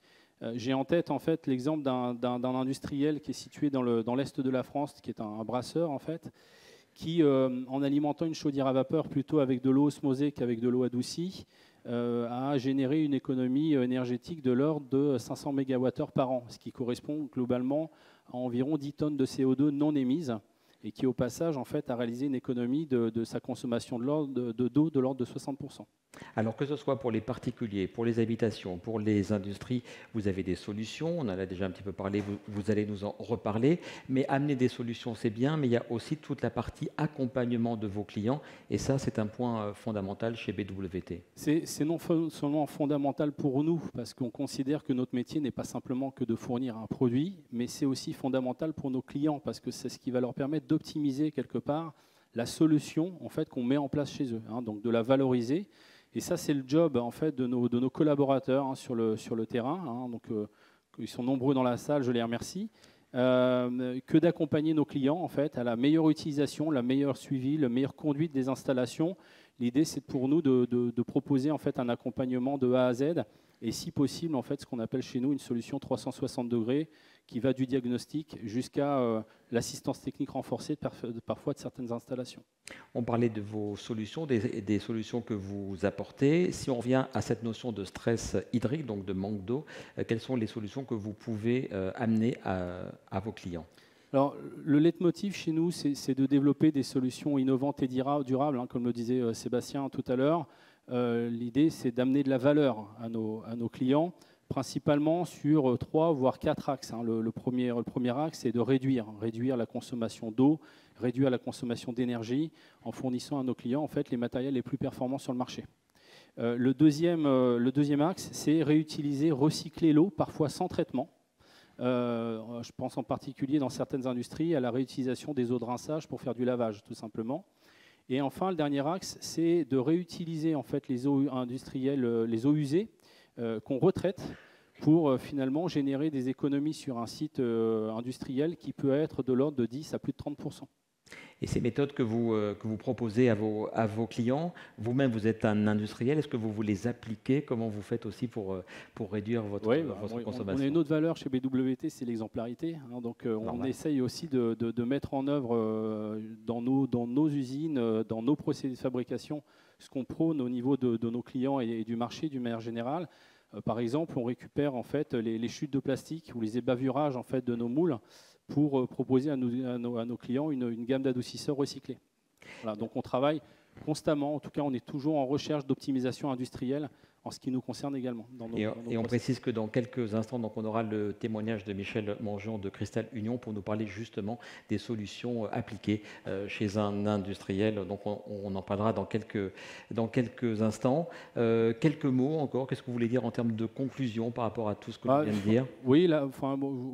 J'ai en tête en fait, l'exemple d'un industriel qui est situé dans l'est de la France, qui est un brasseur, en fait, qui, en alimentant une chaudière à vapeur plutôt avec de l'eau osmosée qu'avec de l'eau adoucie, a généré une économie énergétique de l'ordre de 500 MWh par an, ce qui correspond globalement à environ 10 tonnes de CO2 non émises et qui, au passage, en fait, a réalisé une économie de sa consommation d'eau de l'ordre de 60%. Alors que ce soit pour les particuliers, pour les habitations, pour les industries, vous avez des solutions, on en a déjà un petit peu parlé, vous allez nous en reparler, mais amener des solutions c'est bien, mais il y a aussi toute la partie accompagnement de vos clients, et ça c'est un point fondamental chez BWT. C'est non seulement fondamental pour nous, parce qu'on considère que notre métier n'est pas simplement que de fournir un produit, mais c'est aussi fondamental pour nos clients, parce que c'est ce qui va leur permettre d'optimiser quelque part la solution en fait, qu'on met en place chez eux, donc de la valoriser. Et ça, c'est le job en fait, de nos collaborateurs sur le terrain. Donc, ils sont nombreux dans la salle, je les remercie. Que d'accompagner nos clients en fait, à la meilleure utilisation, la meilleure suivi, la meilleure conduite des installations. L'idée, c'est pour nous de proposer en fait, un accompagnement de A à Z et si possible, en fait, ce qu'on appelle chez nous une solution 360 degrés qui va du diagnostic jusqu'à l'assistance technique renforcée parfois de certaines installations. On parlait de vos solutions, des solutions que vous apportez. Si on revient à cette notion de stress hydrique, donc de manque d'eau, quelles sont les solutions que vous pouvez amener à vos clients ? Alors, le leitmotiv chez nous, c'est de développer des solutions innovantes et durables, comme le disait Sébastien tout à l'heure. L'idée, c'est d'amener de la valeur à nos clients, principalement sur 3 voire 4 axes. Le premier axe, c'est de réduire la consommation d'eau, réduire la consommation d'énergie en fournissant à nos clients en fait, les matériels les plus performants sur le marché. Le deuxième axe, c'est réutiliser, recycler l'eau, parfois sans traitement. Je pense en particulier dans certaines industries à la réutilisation des eaux de rinçage pour faire du lavage, tout simplement. Et enfin, le dernier axe, c'est de réutiliser en fait, les eaux industrielles, les eaux usées qu'on retraite pour finalement générer des économies sur un site industriel qui peut être de l'ordre de 10 à plus de 30%. Et ces méthodes que vous proposez à vos clients, vous-même vous êtes un industriel, est-ce que vous les appliquez? Comment vous faites aussi pour réduire votre consommation? On a une autre valeur chez BWT, c'est l'exemplarité. Donc on essaye aussi de mettre en œuvre dans nos usines, dans nos procédés de fabrication, ce qu'on prône au niveau de nos clients et du marché d'une manière générale. Par exemple, on récupère en fait, les chutes de plastique ou les ébavurages en fait, de nos moules pour proposer à nos clients une gamme d'adoucisseurs recyclés. Voilà, donc on travaille constamment, en tout cas on est toujours en recherche d'optimisation industrielle en ce qui nous concerne également. Et on précise que dans quelques instants, donc on aura le témoignage de Michel Mangeon de Cristal Union pour nous parler justement des solutions appliquées chez un industriel. Donc on en parlera dans quelques instants. Quelques mots encore, qu'est-ce que vous voulez dire en termes de conclusion par rapport à tout ce que je viens de dire? Oui,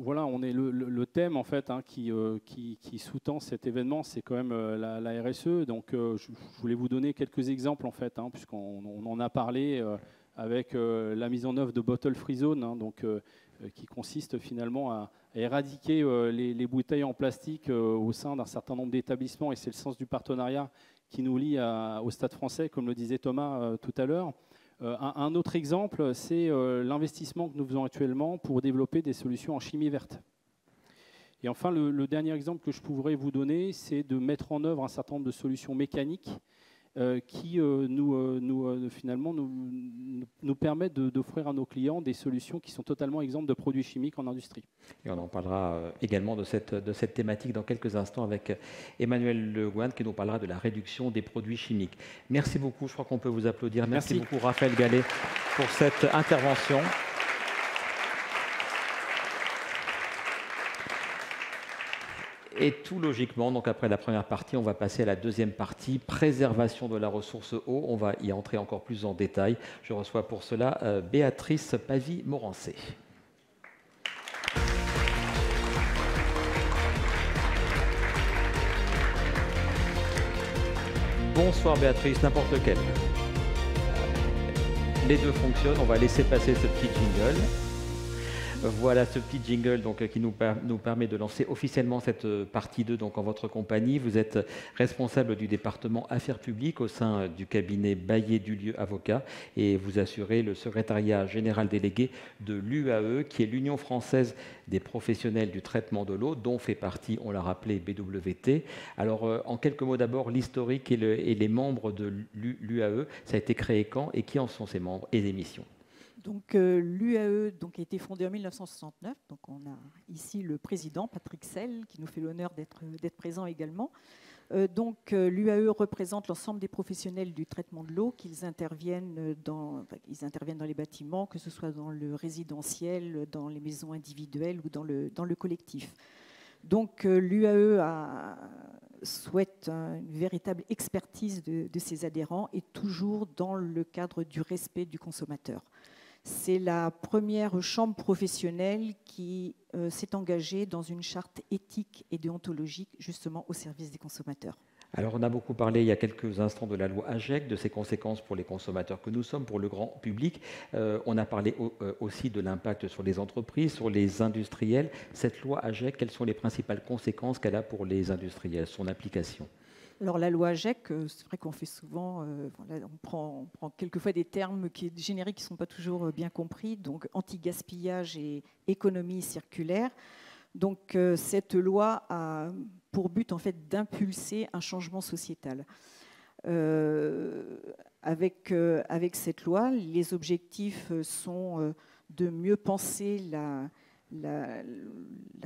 voilà, on est le thème en fait qui sous-tend cet événement, c'est quand même la RSE. Donc je voulais vous donner quelques exemples en fait, puisqu'on en a parlé. avec la mise en œuvre de Bottle Free Zone, hein, donc, qui consiste finalement à éradiquer les bouteilles en plastique au sein d'un certain nombre d'établissements, et c'est le sens du partenariat qui nous lie au Stade français, comme le disait Thomas tout à l'heure. Un autre exemple, c'est l'investissement que nous faisons actuellement pour développer des solutions en chimie verte. Et enfin, le dernier exemple que je pourrais vous donner, c'est de mettre en œuvre un certain nombre de solutions mécaniques qui finalement nous permettent d'offrir à nos clients des solutions qui sont totalement exemptes de produits chimiques en industrie. Et on en parlera également de cette thématique dans quelques instants avec Emmanuel Le Gouin qui nous parlera de la réduction des produits chimiques. Merci beaucoup, je crois qu'on peut vous applaudir. Merci beaucoup Raphaël Gallet pour cette intervention. Et tout logiquement, donc après la première partie, on va passer à la deuxième partie, préservation de la ressource eau. On va y entrer encore plus en détail. Je reçois pour cela Béatrice Pavy-Morancé. Bonsoir Béatrice, n'importe lequel. Les deux fonctionnent, on va laisser passer ce petit jingle. Voilà ce petit jingle donc, qui nous permet de lancer officiellement cette partie 2 donc, en votre compagnie. Vous êtes responsable du département Affaires publiques au sein du cabinet Baillet-Dulieu Avocats et vous assurez le secrétariat général délégué de l'UAE qui est l'Union française des professionnels du traitement de l'eau dont fait partie, on l'a rappelé, BWT. Alors en quelques mots d'abord, l'historique et les membres de l'UAE, ça a été créé quand et qui en sont ses membres et les missions? Donc l'UAE a été fondée en 1969. Donc on a ici le président Patrick Sell qui nous fait l'honneur d'être présent également. L'UAE représente l'ensemble des professionnels du traitement de l'eau, qu'ils interviennent dans les bâtiments, que ce soit dans le résidentiel, dans les maisons individuelles ou dans le collectif. Donc l'UAE souhaite une véritable expertise de ses adhérents et toujours dans le cadre du respect du consommateur. C'est la première chambre professionnelle qui s'est engagée dans une charte éthique et déontologique justement au service des consommateurs. Alors on a beaucoup parlé il y a quelques instants de la loi AGEC, de ses conséquences pour les consommateurs que nous sommes, pour le grand public. On a parlé aussi de l'impact sur les entreprises, sur les industriels. Cette loi AGEC, quelles sont les principales conséquences qu'elle a pour les industriels, son application ? Alors la loi AGEC, c'est vrai qu'on fait souvent, on prend quelquefois des termes génériques qui ne sont pas toujours bien compris, donc anti-gaspillage et économie circulaire. Donc cette loi a pour but en fait d'impulser un changement sociétal. Avec cette loi, les objectifs sont de mieux penser la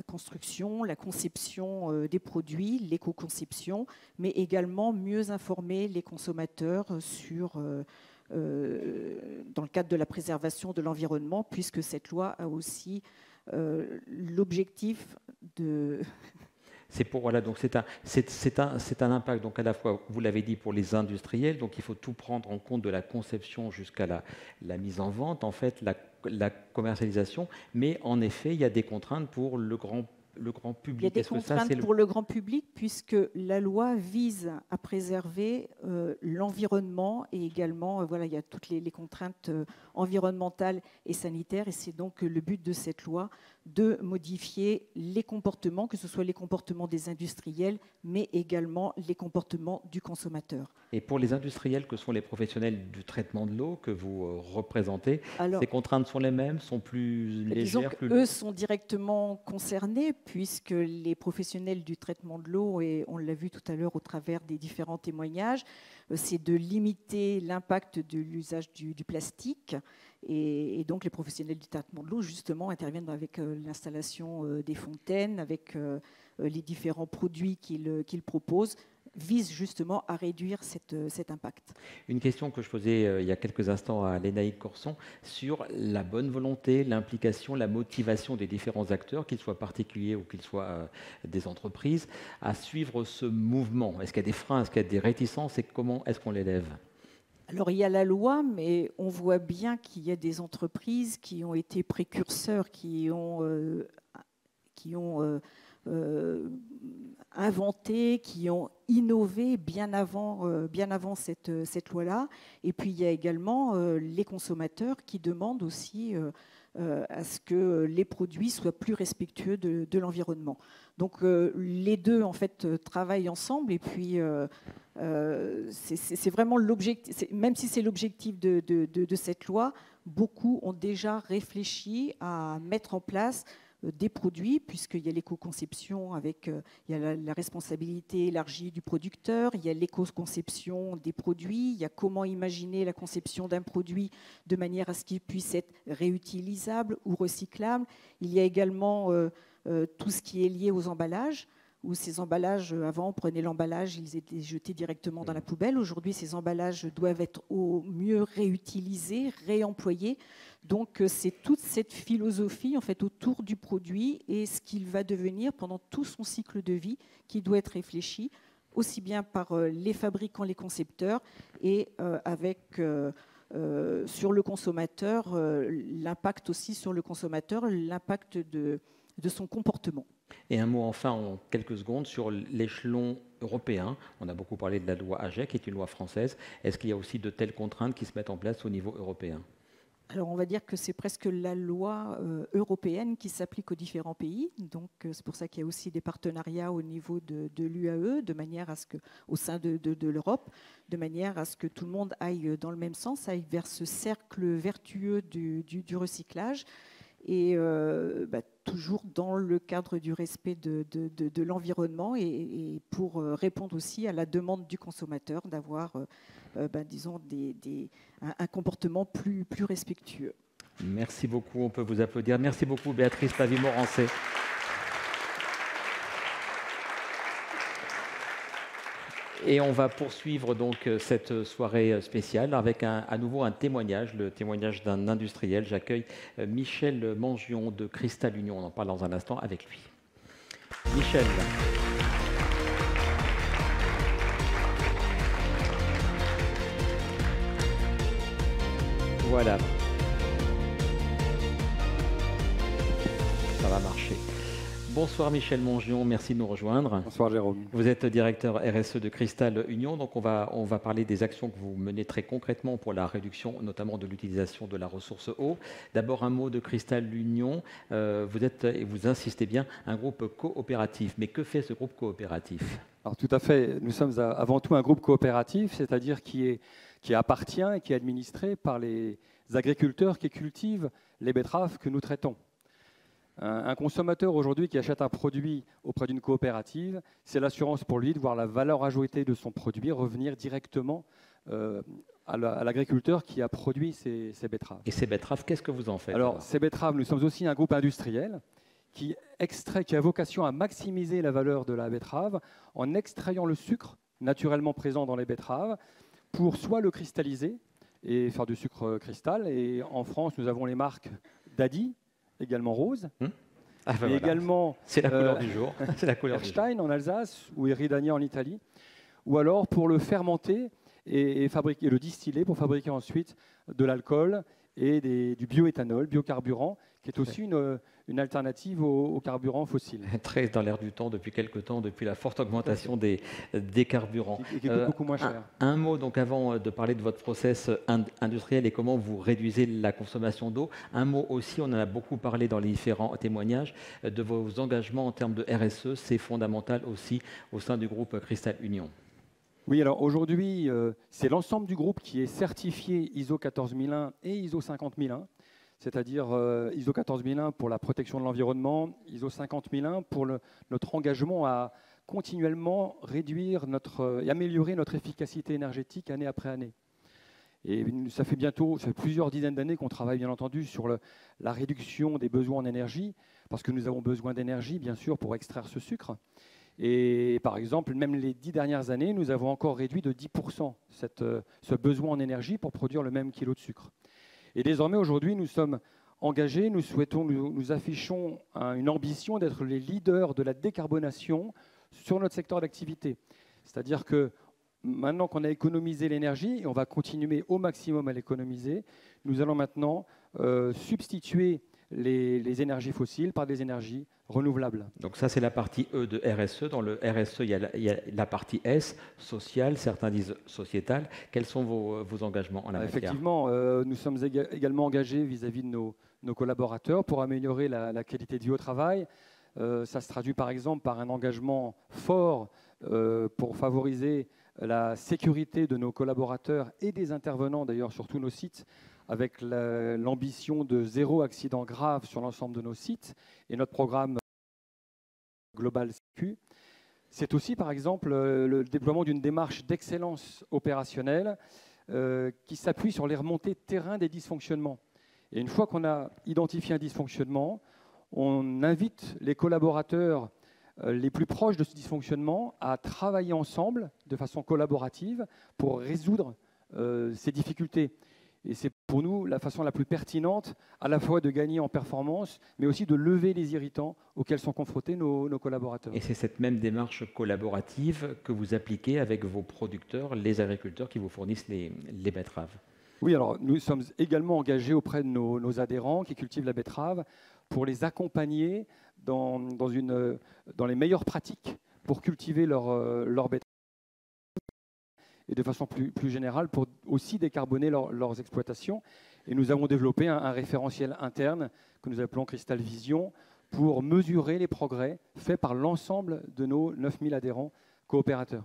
construction, la conception des produits, l'éco-conception, mais également mieux informer les consommateurs dans le cadre de la préservation de l'environnement, puisque cette loi a aussi l'objectif de... C'est un impact donc à la fois, vous l'avez dit, pour les industriels, donc il faut tout prendre en compte de la conception jusqu'à la mise en vente, en fait, la commercialisation, mais en effet, il y a des contraintes pour le grand public. Il y a des contraintes pour le grand public puisque la loi vise à préserver l'environnement et également, il y a toutes les contraintes environnementales et sanitaires et c'est donc le but de cette loi de modifier les comportements, que ce soit les comportements des industriels, mais également les comportements du consommateur. Et pour les industriels que sont les professionnels du traitement de l'eau que vous représentez, ces contraintes sont les mêmes, sont plus légères, eux sont directement concernés puisque les professionnels du traitement de l'eau, et on l'a vu tout à l'heure au travers des différents témoignages, c'est de limiter l'impact de l'usage du plastique. Et donc les professionnels du traitement de l'eau, justement, interviennent avec l'installation des fontaines, avec les différents produits qu'ils proposent, visent justement à réduire cet impact. Une question que je posais il y a quelques instants à Lénaïque Corson sur la bonne volonté, l'implication, la motivation des différents acteurs, qu'ils soient particuliers ou qu'ils soient des entreprises, à suivre ce mouvement. Est-ce qu'il y a des freins, est-ce qu'il y a des réticences et comment est-ce qu'on les lève ? Alors il y a la loi, mais on voit bien qu'il y a des entreprises qui ont été précurseurs, qui ont inventé, qui ont innové bien avant cette loi-là. Et puis il y a également les consommateurs qui demandent aussi à ce que les produits soient plus respectueux de l'environnement. Donc les deux en fait travaillent ensemble et puis c'est vraiment l'objectif. Même si c'est l'objectif de cette loi, beaucoup ont déjà réfléchi à mettre en place des produits, puisqu'il y a l'éco-conception avec il y a la responsabilité élargie du producteur, il y a l'éco-conception des produits, il y a comment imaginer la conception d'un produit de manière à ce qu'il puisse être réutilisable ou recyclable. Il y a également tout ce qui est lié aux emballages, où ces emballages, avant, on prenait l'emballage, ils étaient jetés directement dans la poubelle. Aujourd'hui, ces emballages doivent être au mieux réutilisés, réemployés. Donc, c'est toute cette philosophie en fait, autour du produit et ce qu'il va devenir pendant tout son cycle de vie qui doit être réfléchi, aussi bien par les fabricants, les concepteurs, et avec sur le consommateur, l'impact aussi sur le consommateur, l'impact de son comportement. Et un mot enfin en quelques secondes sur l'échelon européen. On a beaucoup parlé de la loi AGEC, qui est une loi française. Est-ce qu'il y a aussi de telles contraintes qui se mettent en place au niveau européen ? Alors on va dire que c'est presque la loi européenne qui s'applique aux différents pays. Donc c'est pour ça qu'il y a aussi des partenariats au niveau de l'UAE, de manière à ce que, au sein de l'Europe, de manière à ce que tout le monde aille dans le même sens, aille vers ce cercle vertueux du recyclage. Et toujours dans le cadre du respect de l'environnement et pour répondre aussi à la demande du consommateur d'avoir, disons, un comportement plus respectueux. Merci beaucoup, on peut vous applaudir. Merci beaucoup Béatrice Pavie-Morancé. Et on va poursuivre donc cette soirée spéciale avec à nouveau un témoignage, le témoignage d'un industriel. J'accueille Michel Mangion de Cristal Union. On en parle dans un instant avec lui. Michel. Voilà. Ça va marcher. Bonsoir Michel Mangion, merci de nous rejoindre. Bonsoir Jérôme. Vous êtes directeur RSE de Cristal Union, donc on va parler des actions que vous menez très concrètement pour la réduction notamment de l'utilisation de la ressource eau. D'abord un mot de Cristal Union, vous êtes, et vous insistez bien, un groupe coopératif. Mais que fait ce groupe coopératif ? Alors tout à fait, nous sommes avant tout un groupe coopératif, c'est-à-dire qui appartient et qui est administré par les agriculteurs qui cultivent les betteraves que nous traitons. Un consommateur aujourd'hui qui achète un produit auprès d'une coopérative, c'est l'assurance pour lui de voir la valeur ajoutée de son produit revenir directement à l'agriculteur qui a produit ces betteraves. Et ces betteraves, qu'est-ce que vous en faites ? Alors, ces betteraves, nous sommes aussi un groupe industriel qui a vocation à maximiser la valeur de la betterave en extrayant le sucre naturellement présent dans les betteraves pour soit le cristalliser et faire du sucre cristal. Et en France, nous avons les marques Daddy, également rose, voilà. Également c'est la couleur du jour. C'est la couleur Erstein en Alsace ou Eridania en Italie, ou alors pour le fermenter et fabriquer, le distiller pour fabriquer ensuite de l'alcool et du bioéthanol, biocarburant, qui est aussi une alternative au carburant fossile. Très dans l'air du temps depuis quelques temps, depuis la forte augmentation des carburants. Qui coûte beaucoup moins cher. Un mot donc avant de parler de votre process industriel et comment vous réduisez la consommation d'eau. Un mot aussi, on en a beaucoup parlé dans les différents témoignages, de vos engagements en termes de RSE. C'est fondamental aussi au sein du groupe Cristal Union. Oui, alors aujourd'hui, c'est l'ensemble du groupe qui est certifié ISO 14001 et ISO 50001, c'est-à-dire ISO 14001 pour la protection de l'environnement, ISO 50001 pour notre engagement à continuellement réduire et améliorer notre efficacité énergétique année après année. Et ça fait plusieurs dizaines d'années qu'on travaille bien entendu sur la réduction des besoins en énergie, parce que nous avons besoin d'énergie, bien sûr, pour extraire ce sucre. Et par exemple, même les 10 dernières années, nous avons encore réduit de 10% ce besoin en énergie pour produire le même kilo de sucre. Et désormais, aujourd'hui, nous sommes engagés, nous affichons une ambition d'être les leaders de la décarbonation sur notre secteur d'activité. C'est-à-dire que maintenant qu'on a économisé l'énergie, et on va continuer au maximum à l'économiser, nous allons maintenant substituer les énergies fossiles par des énergies renouvelables. Donc ça, c'est la partie E de RSE. Dans le RSE, il y a la partie S, sociale, certains disent sociétale. Quels sont vos engagements en la matière? Effectivement, nous sommes également engagés vis-à-vis de nos collaborateurs pour améliorer la qualité de vie au travail. Ça se traduit par exemple par un engagement fort pour favoriser la sécurité de nos collaborateurs et des intervenants d'ailleurs sur tous nos sites, avec l'ambition de 0 accident grave sur l'ensemble de nos sites et notre programme Global Sécu. C'est aussi par exemple le déploiement d'une démarche d'excellence opérationnelle qui s'appuie sur les remontées de terrain des dysfonctionnements. Et une fois qu'on a identifié un dysfonctionnement, on invite les collaborateurs les plus proches de ce dysfonctionnement à travailler ensemble de façon collaborative pour résoudre ces difficultés. Et c'est pour nous la façon la plus pertinente à la fois de gagner en performance, mais aussi de lever les irritants auxquels sont confrontés nos collaborateurs. Et c'est cette même démarche collaborative que vous appliquez avec vos producteurs, les agriculteurs qui vous fournissent les betteraves? Oui, alors nous sommes également engagés auprès de nos adhérents qui cultivent la betterave pour les accompagner dans les meilleures pratiques pour cultiver leur betterave et de façon plus générale pour aussi décarboner leurs exploitations. Et nous avons développé un référentiel interne que nous appelons Crystal Vision pour mesurer les progrès faits par l'ensemble de nos 9000 adhérents coopérateurs.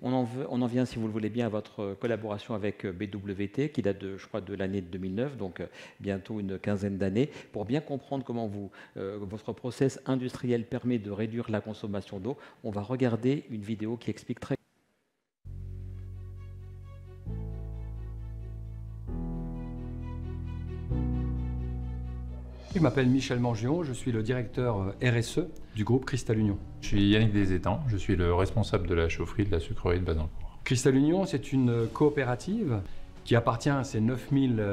On en vient, si vous le voulez bien, à votre collaboration avec BWT, qui date, je crois, de l'année 2009, donc bientôt une quinzaine d'années. Pour bien comprendre comment votre process industriel permet de réduire la consommation d'eau, on va regarder une vidéo qui explique très. Je m'appelle Michel Mangion, je suis le directeur RSE du groupe Cristal Union. Je suis Yannick Desétans, je suis le responsable de la chaufferie de la sucrerie de Bazancourt. Cristal Union, c'est une coopérative qui appartient à ses 9000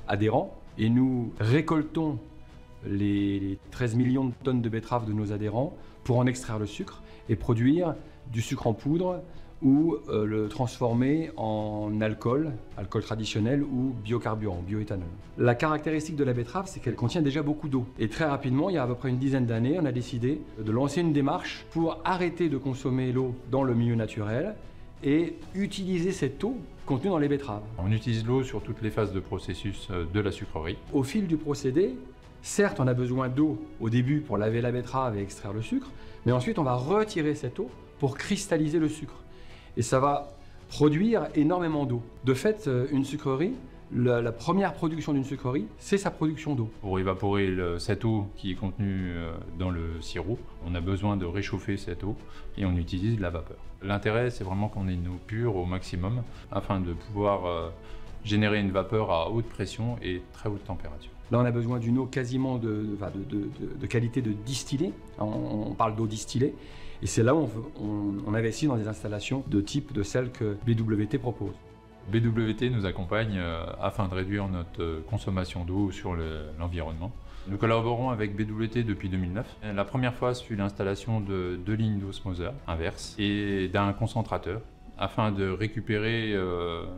adhérents et nous récoltons les 13 millions de tonnes de betteraves de nos adhérents pour en extraire le sucre et produire du sucre en poudre ou le transformer en alcool traditionnel ou biocarburant, bioéthanol. La caractéristique de la betterave, c'est qu'elle contient déjà beaucoup d'eau. Et très rapidement, il y a à peu près une dizaine d'années, on a décidé de lancer une démarche pour arrêter de consommer l'eau dans le milieu naturel et utiliser cette eau contenue dans les betteraves. On utilise l'eau sur toutes les phases de processus de la sucrerie. Au fil du procédé, certes, on a besoin d'eau au début pour laver la betterave et extraire le sucre, mais ensuite, on va retirer cette eau pour cristalliser le sucre. Et ça va produire énormément d'eau. De fait, une sucrerie, la première production d'une sucrerie, c'est sa production d'eau. Pour évaporer cette eau qui est contenue dans le sirop, on a besoin de réchauffer cette eau et on utilise de la vapeur. L'intérêt, c'est vraiment qu'on ait une eau pure au maximum afin de pouvoir générer une vapeur à haute pression et très haute température. Là, on a besoin d'une eau quasiment de qualité de distillée. On parle d'eau distillée. Et c'est là où on investit dans des installations de type de celles que BWT propose. BWT nous accompagne afin de réduire notre consommation d'eau sur l'environnement. Nous collaborons avec BWT depuis 2009. La première phase fut l'installation de 2 lignes d'osmoseur inverse et d'un concentrateur afin de récupérer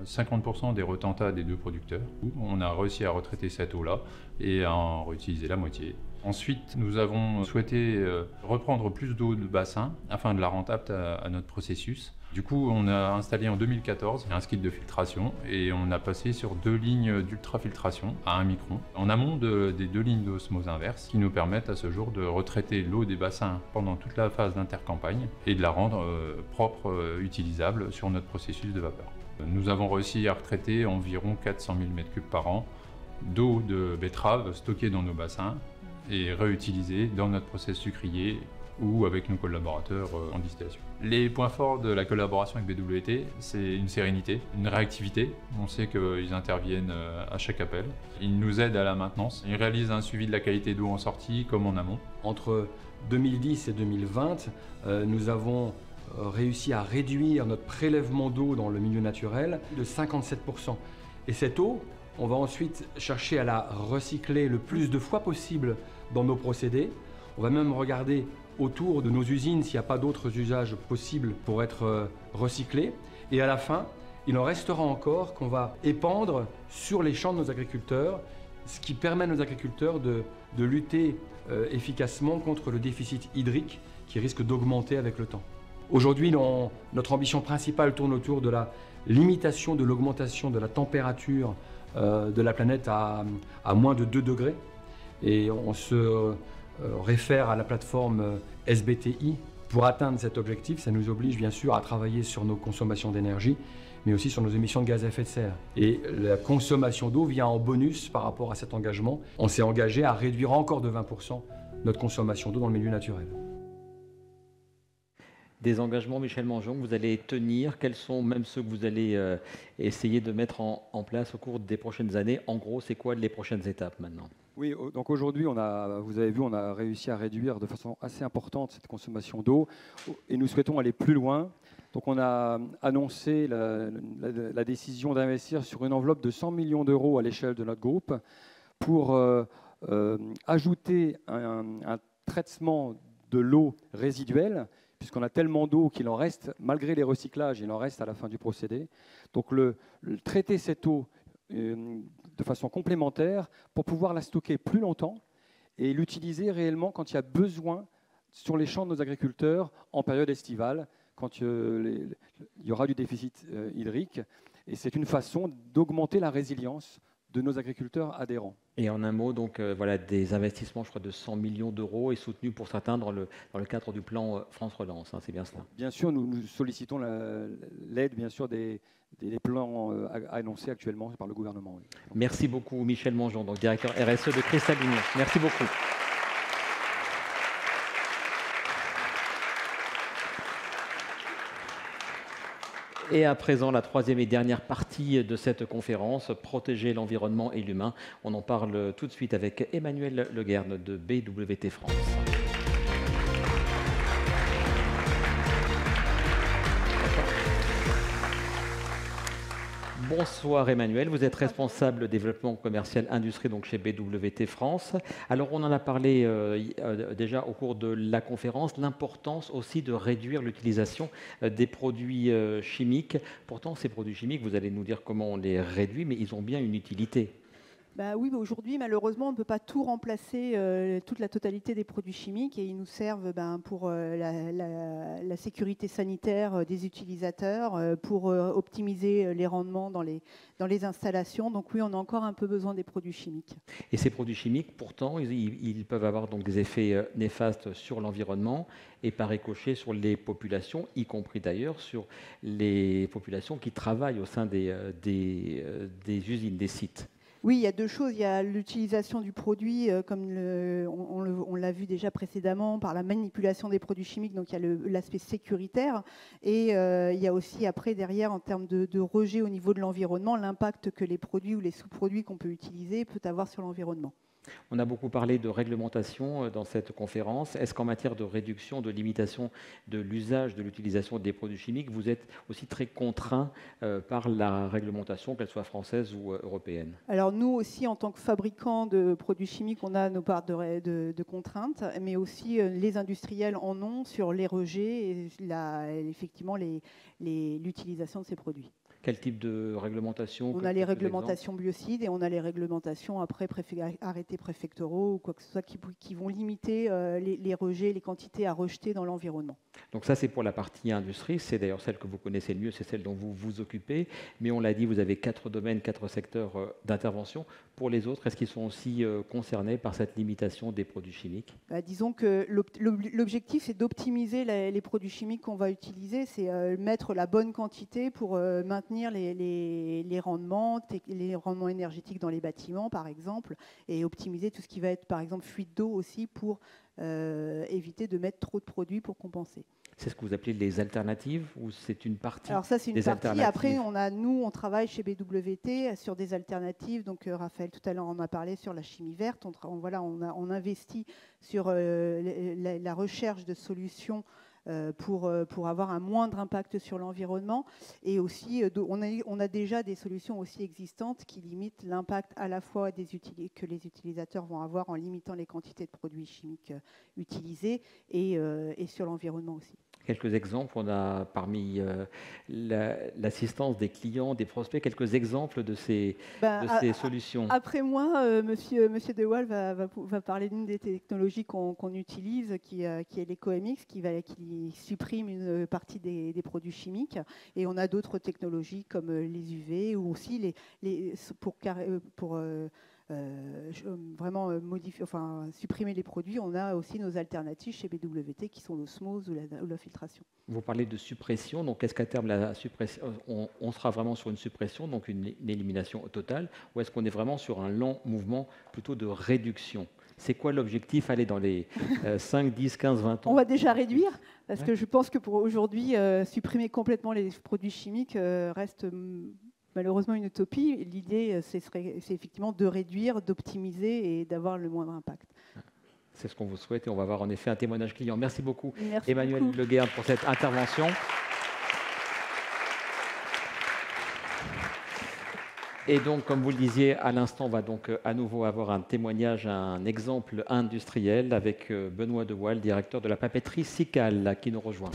50% des retentats des 2 producteurs. On a réussi à retraiter cette eau-là et à en réutiliser la moitié. Ensuite, nous avons souhaité reprendre plus d'eau de bassin afin de la rendre apte à notre processus. Du coup, on a installé en 2014 un skid de filtration et on a passé sur 2 lignes d'ultrafiltration à 1 micron en amont des 2 lignes d'osmose inverse qui nous permettent à ce jour de retraiter l'eau des bassins pendant toute la phase d'intercampagne et de la rendre propre, utilisable sur notre processus de vapeur. Nous avons réussi à retraiter environ 400 000 m3 par an d'eau de betterave stockée dans nos bassins et réutilisée dans notre processus sucrier ou avec nos collaborateurs en distillation. Les points forts de la collaboration avec BWT, c'est une sérénité, une réactivité. On sait qu'ils interviennent à chaque appel. Ils nous aident à la maintenance. Ils réalisent un suivi de la qualité d'eau en sortie comme en amont. Entre 2010 et 2020, nous avons réussi à réduire notre prélèvement d'eau dans le milieu naturel de 57%. Et cette eau, on va ensuite chercher à la recycler le plus de fois possible dans nos procédés. On va même regarder autour de nos usines s'il n'y a pas d'autres usages possibles pour être recyclés. Et à la fin, il en restera encore qu'on va épandre sur les champs de nos agriculteurs ce qui permet à nos agriculteurs de lutter efficacement contre le déficit hydrique qui risque d'augmenter avec le temps. Aujourd'hui, notre ambition principale tourne autour de la limitation de l'augmentation de la température de la planète à moins de 2 degrés. Et on se réfère à la plateforme SBTI. Pour atteindre cet objectif, ça nous oblige bien sûr à travailler sur nos consommations d'énergie, mais aussi sur nos émissions de gaz à effet de serre. Et la consommation d'eau vient en bonus par rapport à cet engagement. On s'est engagé à réduire encore de 20% notre consommation d'eau dans le milieu naturel. Des engagements, Michel Mangeon, que vous allez tenir, quels sont même ceux que vous allez essayer de mettre en place au cours des prochaines années? En gros, c'est quoi les prochaines étapes maintenant? Oui, donc aujourd'hui, vous avez vu, on a réussi à réduire de façon assez importante cette consommation d'eau et nous souhaitons aller plus loin. Donc on a annoncé la décision d'investir sur une enveloppe de 100 millions d'euros à l'échelle de notre groupe pour ajouter un traitement de l'eau résiduelle, puisqu'on a tellement d'eau qu'il en reste, malgré les recyclages, il en reste à la fin du procédé. Donc traiter cette eau de façon complémentaire pour pouvoir la stocker plus longtemps et l'utiliser réellement quand il y a besoin sur les champs de nos agriculteurs en période estivale, quand il y aura du déficit hydrique. Et c'est une façon d'augmenter la résilience de nos agriculteurs adhérents. Et en un mot, donc voilà, des investissements, je crois, de 100 millions d'euros et soutenus pour certains dans le cadre du plan France Relance, hein, c'est bien cela? Bien sûr, nous sollicitons l'aide, bien sûr, des plans annoncés actuellement par le gouvernement. Oui. Merci beaucoup, Michel Mangeon, donc directeur RSE de Cristal-Union. Merci beaucoup. Et à présent, la troisième et dernière partie de cette conférence, protéger l'environnement et l'humain. On en parle tout de suite avec Emmanuel Leguerne de BWT France. Bonsoir Emmanuel, vous êtes responsable développement commercial industrie donc chez BWT France. Alors on en a parlé déjà au cours de la conférence, l'importance aussi de réduire l'utilisation des produits chimiques. Pourtant ces produits chimiques, vous allez nous dire comment on les réduit, mais ils ont bien une utilité. Oui, mais aujourd'hui, malheureusement, on ne peut pas tout remplacer, toute la totalité des produits chimiques, et ils nous servent pour la sécurité sanitaire des utilisateurs, pour optimiser les rendements dans les installations. Donc oui, on a encore un peu besoin des produits chimiques. Et ces produits chimiques, pourtant, ils peuvent avoir donc des effets néfastes sur l'environnement et par ricochet sur les populations, y compris d'ailleurs sur les populations qui travaillent au sein des usines, des sites. Oui, il y a deux choses. Il y a l'utilisation du produit, comme on l'a vu déjà précédemment, par la manipulation des produits chimiques. Donc il y a l'aspect sécuritaire. Et il y a aussi après, derrière, en termes de rejet au niveau de l'environnement, l'impact que les produits ou les sous-produits qu'on peut utiliser peut avoir sur l'environnement. On a beaucoup parlé de réglementation dans cette conférence. Est-ce qu'en matière de réduction, de limitation de l'usage, de l'utilisation des produits chimiques, vous êtes aussi très contraint par la réglementation, qu'elle soit française ou européenne? Alors nous aussi, en tant que fabricants de produits chimiques, on a nos parts de contraintes, mais aussi les industriels en ont sur les rejets et effectivement l'utilisation de ces produits. Quel type de réglementation? On a les réglementations biocides et on a les réglementations après arrêtés préfectoraux ou quoi que ce soit qui vont limiter les rejets, les quantités à rejeter dans l'environnement. Donc ça, c'est pour la partie industrie. C'est d'ailleurs celle que vous connaissez le mieux, c'est celle dont vous vous occupez. Mais on l'a dit, vous avez 4 domaines, 4 secteurs d'intervention. Pour les autres, est-ce qu'ils sont aussi concernés par cette limitation des produits chimiques? Disons que l'objectif, c'est d'optimiser les produits chimiques qu'on va utiliser. C'est mettre la bonne quantité pour maintenir les rendements énergétiques dans les bâtiments, par exemple, et optimiser tout ce qui va être, par exemple, fuite d'eau aussi pour éviter de mettre trop de produits pour compenser. C'est ce que vous appelez les alternatives ou c'est une partie? Alors ça, c'est une partie. Après, on travaille chez BWT sur des alternatives. Donc Raphaël, tout à l'heure, on a parlé sur la chimie verte. On investit sur la recherche de solutions pour avoir un moindre impact sur l'environnement. Et aussi, on a déjà des solutions aussi existantes qui limitent l'impact à la fois que les utilisateurs vont avoir en limitant les quantités de produits chimiques utilisés et sur l'environnement aussi. quelques exemples. On a parmi l'assistance des clients, des prospects, quelques exemples de ces solutions. Après moi, monsieur De Waal va parler d'une des technologies qu'on utilise, qui est l'EcoMX, qui supprime une partie des produits chimiques. Et on a d'autres technologies comme les UV ou aussi pour vraiment supprimer les produits. On a aussi nos alternatives chez BWT qui sont l'osmose ou la filtration. Vous parlez de suppression, donc est-ce qu'à terme la suppression, on sera vraiment sur une suppression, donc une élimination totale, ou est-ce qu'on est vraiment sur un lent mouvement plutôt de réduction? C'est quoi l'objectif, aller dans les 5, 10, 15, 20 ans? On va déjà réduire, parce que je pense que pour aujourd'hui, supprimer complètement les produits chimiques reste malheureusement une utopie. L'idée, c'est effectivement de réduire, d'optimiser et d'avoir le moindre impact. C'est ce qu'on vous souhaite et on va avoir en effet un témoignage client. Merci beaucoup, Merci Emmanuel beaucoup. Leguerne, pour cette intervention. Et donc, comme vous le disiez à l'instant, on va donc à nouveau avoir un témoignage, un exemple industriel avec Benoît De Waal, directeur de la papeterie Sical, qui nous rejoint.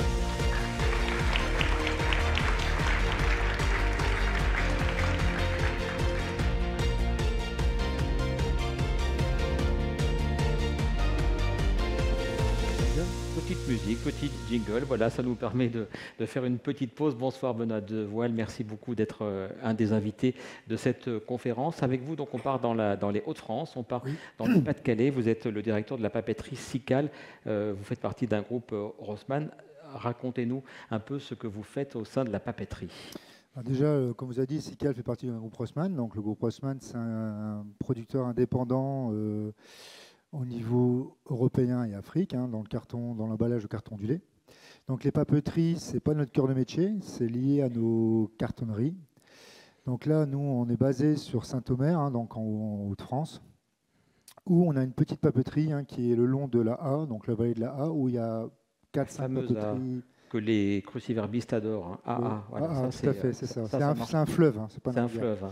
Petite musique, petite jingle, voilà, ça nous permet de faire une petite pause. Bonsoir Benoît De Waal, merci beaucoup d'être un des invités de cette conférence. Avec vous, donc, on part dans les Hauts-de-France, on part dans le Pas-de-Calais. Vous êtes le directeur de la papeterie Sical, vous faites partie d'un groupe Rossmann. Racontez-nous un peu ce que vous faites au sein de la papeterie. Alors déjà, comme vous avez dit, Sical fait partie d'un groupe Rossmann. Donc, le groupe Rossmann, c'est un producteur indépendant au niveau européen et Afrique, dans l'emballage de carton du lait. Donc les papeteries, ce n'est pas notre cœur de métier, c'est lié à nos cartonneries. Donc là, nous, on est basé sur Saint-Omer, donc en Hauts-de-France, où on a une petite papeterie qui est le long de la A, donc la vallée de la A, où il y a 4-5 papeteries. Que les cruciverbistes adorent. Voilà, tout à fait, c'est ça. C'est un fleuve, c'est pas un fleuve.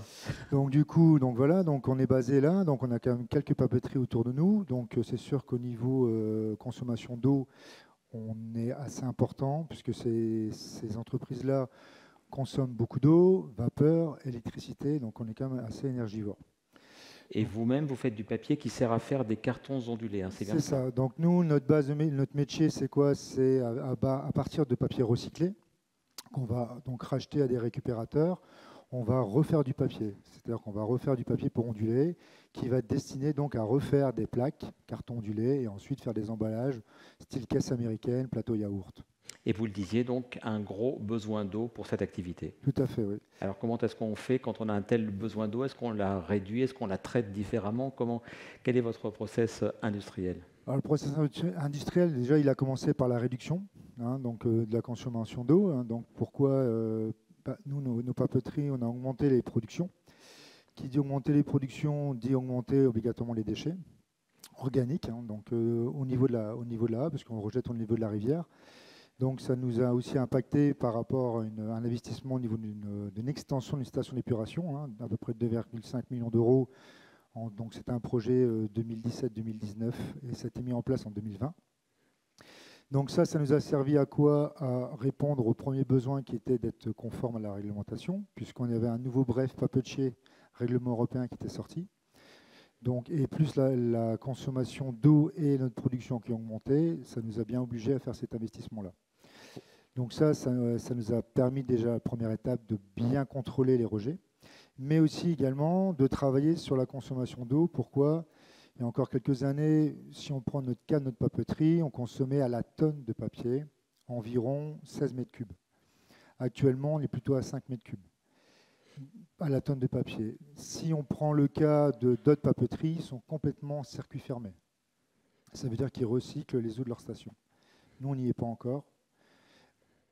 Donc du coup, voilà, donc on est basé là, donc on a quand même quelques papeteries autour de nous. Donc c'est sûr qu'au niveau consommation d'eau, on est assez important puisque ces entreprises-là consomment beaucoup d'eau, vapeur, électricité, donc on est quand même assez énergivore. Et vous-même, vous faites du papier qui sert à faire des cartons ondulés, c'est bien ça? C'est ça. Donc nous, notre métier, c'est quoi? C'est à partir de papier recyclé qu'on va donc racheter à des récupérateurs. On va refaire du papier, c'est-à-dire qu'on va refaire du papier pour onduler, qui va être destiné donc à refaire des plaques, carton ondulé, et ensuite faire des emballages style caisse américaine, plateau yaourt. Et vous le disiez, donc, un gros besoin d'eau pour cette activité. Tout à fait, oui. Alors, comment est-ce qu'on fait quand on a un tel besoin d'eau? Est-ce qu'on la réduit? Est-ce qu'on la traite différemment? Quel est votre process industriel? Alors, le process industriel, déjà, il a commencé par la réduction donc, de la consommation d'eau. Donc, pourquoi nous, nos papeteries, on a augmenté les productions. Qui dit augmenter les productions, dit augmenter obligatoirement les déchets organiques, donc au niveau de la A, parce qu'on rejette au niveau de la rivière. Donc ça nous a aussi impacté par rapport à un investissement au niveau d'une extension d'une station d'épuration, à peu près 2,5 millions d'euros. Donc c'était un projet 2017-2019 et ça a été mis en place en 2020. Donc ça nous a servi à quoi? À répondre au premier besoin qui était d'être conforme à la réglementation, puisqu'on avait un nouveau bref papetier règlement européen qui était sorti. Donc, et plus la consommation d'eau et notre production qui ont augmenté, ça nous a bien obligés à faire cet investissement-là. Donc ça nous a permis déjà, la première étape, de bien contrôler les rejets, mais aussi également de travailler sur la consommation d'eau. Pourquoi? Il y a encore quelques années, si on prend notre cas de notre papeterie, on consommait à la tonne de papier environ 16 mètres cubes. Actuellement, on est plutôt à 5 mètres cubes à la tonne de papier. Si on prend le cas de d'autres papeteries, ils sont complètement en circuit fermé. Ça veut dire qu'ils recyclent les eaux de leur station. Nous, on n'y est pas encore.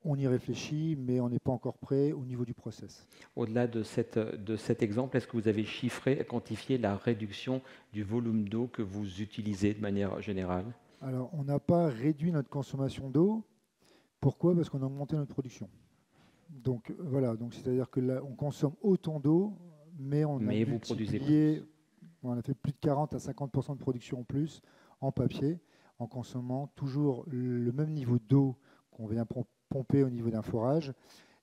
On y réfléchit, mais on n'est pas encore prêt au niveau du process. Au-delà de cet exemple, est-ce que vous avez chiffré, quantifié la réduction du volume d'eau que vous utilisez de manière générale? Alors, on n'a pas réduit notre consommation d'eau. Pourquoi? Parce qu'on a augmenté notre production. Donc voilà, c'est-à-dire que là, on consomme autant d'eau, mais on a fait plus de 40 à 50% de production en plus en papier, en consommant toujours le même niveau d'eau on vient pomper au niveau d'un forage,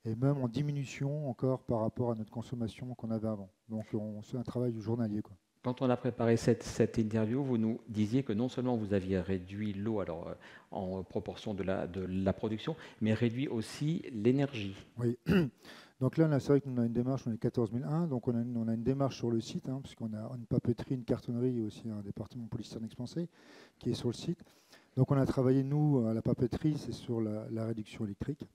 et même en diminution encore par rapport à notre consommation qu'on avait avant. Donc c'est un travail journalier, quoi. Quand on a préparé cette interview, vous nous disiez que non seulement vous aviez réduit l'eau en proportion de la production, mais réduit aussi l'énergie. Oui. Donc là, c'est vrai qu'on a une démarche, on est 14001, donc on a une démarche sur le site, hein, puisqu'on a une papeterie, une cartonnerie et aussi un département polystyrène expansé qui est sur le site. Donc on a travaillé, nous, à la papeterie, c'est sur la réduction électrique.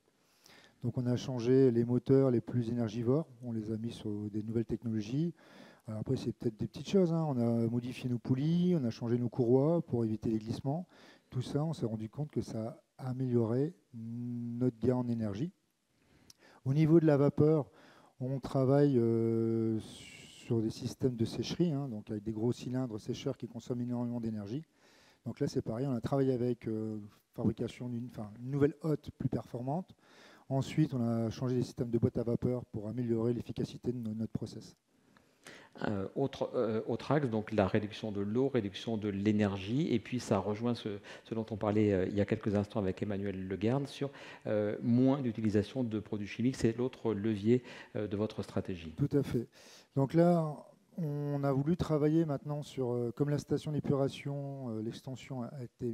Donc on a changé les moteurs les plus énergivores, on les a mis sur des nouvelles technologies. Alors après, c'est peut-être des petites choses, hein. On a modifié nos poulies, on a changé nos courroies pour éviter les glissements. Tout ça, on s'est rendu compte que ça a amélioré notre gain en énergie. Au niveau de la vapeur, on travaille sur des systèmes de sécherie, hein, donc avec des gros cylindres sécheurs qui consomment énormément d'énergie. Donc là, c'est pareil, on a travaillé avec fabrication d'une nouvelle hotte plus performante. Ensuite, on a changé les systèmes de boîte à vapeur pour améliorer l'efficacité de notre process. Autre axe, donc la réduction de l'eau, réduction de l'énergie, et puis ça rejoint ce dont on parlait il y a quelques instants avec Emmanuel Legarde sur moins d'utilisation de produits chimiques. C'est l'autre levier de votre stratégie. Tout à fait. Donc là, on a voulu travailler maintenant sur, comme la station d'épuration, l'extension a été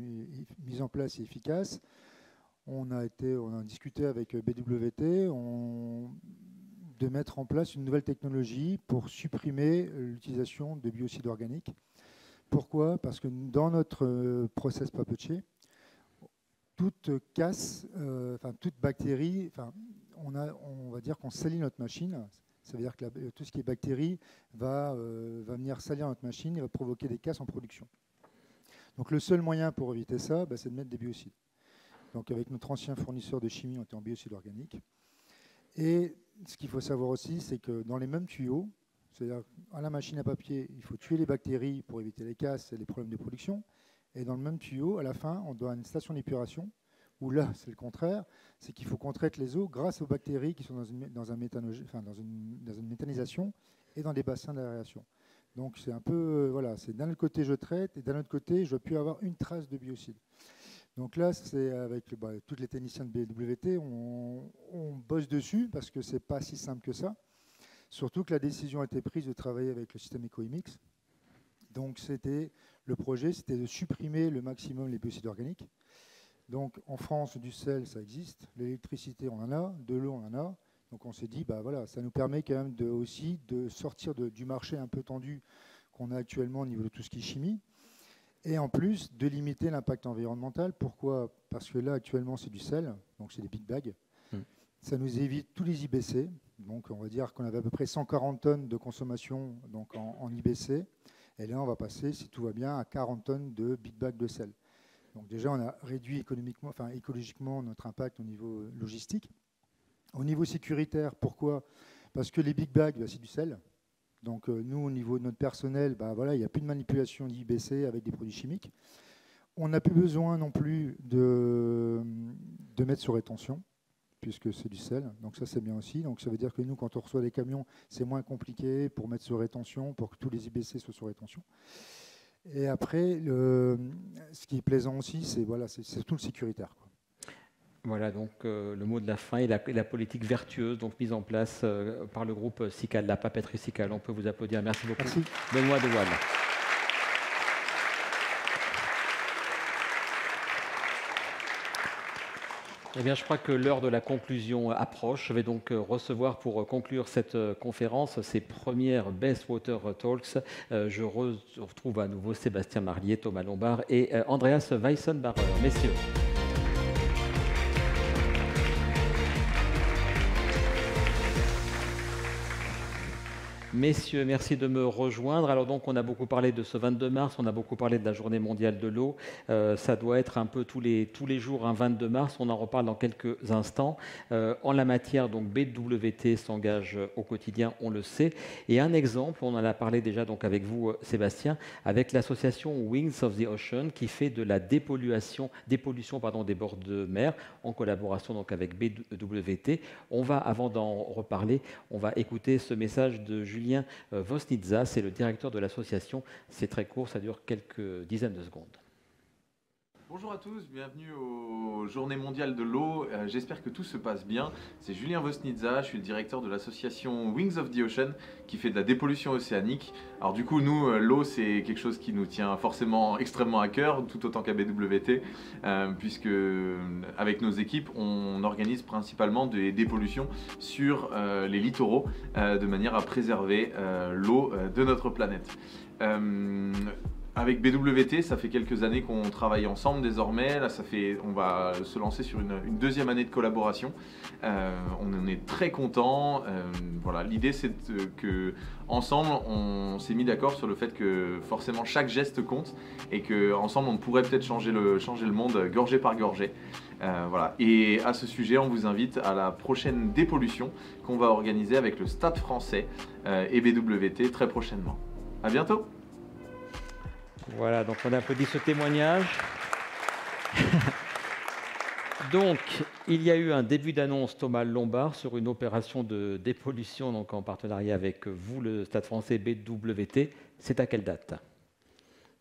mise en place et efficace. On a discuté avec BWT, de mettre en place une nouvelle technologie pour supprimer l'utilisation de biocides organiques. Pourquoi? Parce que dans notre process papetier, toute toute bactérie, on va dire qu'on salit notre machine. Ça veut dire que tout ce qui est bactéries va venir salir notre machine et va provoquer des casses en production. Donc le seul moyen pour éviter ça, c'est de mettre des biocides. Donc avec notre ancien fournisseur de chimie, on était en biocides organiques. Et ce qu'il faut savoir aussi, c'est que dans les mêmes tuyaux, c'est-à-dire à la machine à papier, il faut tuer les bactéries pour éviter les casses et les problèmes de production. Et dans le même tuyau, à la fin, on doit une station d'épuration, où là, c'est le contraire, c'est qu'il faut qu'on traite les eaux grâce aux bactéries qui sont dans une méthanisation et dans des bassins d'aération. Donc c'est un peu, c'est d'un autre côté je traite et d'un autre côté je peux avoir une trace de biocide. Donc là, c'est avec tous les techniciens de BWT, on bosse dessus parce que c'est pas si simple que ça. Surtout que la décision a été prise de travailler avec le système EcoImix. Donc le projet, c'était de supprimer le maximum les biocides organiques. Donc en France, du sel, ça existe. L'électricité, on en a. De l'eau, on en a. Donc on s'est dit, ça nous permet quand même aussi de sortir du marché un peu tendu qu'on a actuellement au niveau de tout ce qui est chimie. Et en plus, de limiter l'impact environnemental. Pourquoi? Parce que là, actuellement, c'est du sel, donc c'est des big bags. Ça nous évite tous les IBC. Donc, on va dire qu'on avait à peu près 140 tonnes de consommation donc en IBC. Et là, on va passer, si tout va bien, à 40 tonnes de big bags de sel. Donc déjà, on a réduit écologiquement notre impact au niveau logistique. Au niveau sécuritaire, pourquoi? Parce que les big bags, c'est du sel. Donc nous, au niveau de notre personnel, il n'y a plus de manipulation d'IBC avec des produits chimiques. On n'a plus besoin non plus de mettre sur rétention, puisque c'est du sel. Donc ça, c'est bien aussi. Donc ça veut dire que nous, quand on reçoit des camions, c'est moins compliqué pour mettre sur rétention, pour que tous les IBC soient sur rétention. Et après, ce qui est plaisant aussi, c'est tout le sécuritaire, quoi. Voilà donc le mot de la fin et la politique vertueuse donc mise en place par le groupe SICAL, la papeterie SICAL. On peut vous applaudir. Merci beaucoup. Merci. Benoît De Waal. Eh bien, je crois que l'heure de la conclusion approche. Je vais donc recevoir pour conclure cette conférence ces premières Best Water Talks. Je retrouve à nouveau Sébastien Marlier, Thomas Lombard et Andreas Weissenbacher. Messieurs. Messieurs, merci de me rejoindre. Alors donc, on a beaucoup parlé de ce 22 mars, on a beaucoup parlé de la Journée mondiale de l'eau. Ça doit être un peu tous les jours un 22 mars. On en reparle dans quelques instants. En la matière, donc BWT s'engage au quotidien, on le sait. Et un exemple, on en a parlé déjà donc avec vous, Sébastien, avec l'association Wings of the Ocean qui fait de la dépollution des bords de mer en collaboration donc avec BWT. On va, avant d'en reparler, on va écouter ce message de Julien Vosnitza, c'est le directeur de l'association. C'est très court, ça dure quelques dizaines de secondes. Bonjour à tous, bienvenue aux Journées mondiales de l'eau. J'espère que tout se passe bien. C'est Julien Vosnitza, je suis le directeur de l'association Wings of the Ocean qui fait de la dépollution océanique. Alors du coup, nous, l'eau, c'est quelque chose qui nous tient forcément extrêmement à cœur, tout autant qu'à BWT, puisque avec nos équipes, on organise principalement des dépollutions sur les littoraux de manière à préserver l'eau de notre planète. Avec BWT, ça fait quelques années qu'on travaille ensemble désormais. Là, on va se lancer sur une deuxième année de collaboration. On en est très contents. Voilà, l'idée, c'est que ensemble, on s'est mis d'accord sur le fait que forcément chaque geste compte et qu'ensemble, on pourrait peut-être changer le monde gorgée par gorgée. Voilà. Et à ce sujet, on vous invite à la prochaine dépollution qu'on va organiser avec le Stade français et BWT très prochainement. À bientôt. Voilà, donc on applaudit ce témoignage. Donc, il y a eu un début d'annonce, Thomas Lombard, sur une opération de dépollution donc en partenariat avec vous, le Stade français BWT. C'est à quelle date?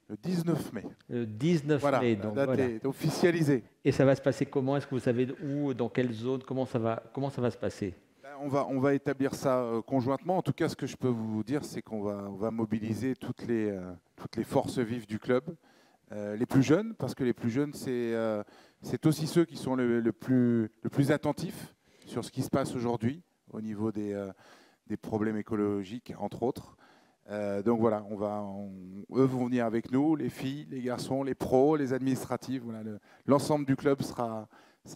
Le 19 mai. Le 19 voilà, mai. Donc, la date est officialisée. Et ça va se passer comment? Est-ce que vous savez où, dans quelle zone? Comment ça va se passer? On va établir ça conjointement. En tout cas, ce que je peux vous dire, c'est qu'on va mobiliser toutes les forces vives du club. Les plus jeunes, parce que les plus jeunes, c'est aussi ceux qui sont le plus attentifs sur ce qui se passe aujourd'hui au niveau des problèmes écologiques, entre autres. Donc voilà, eux vont venir avec nous, les filles, les garçons, les pros, les administratifs. Voilà, l'ensemble du club sera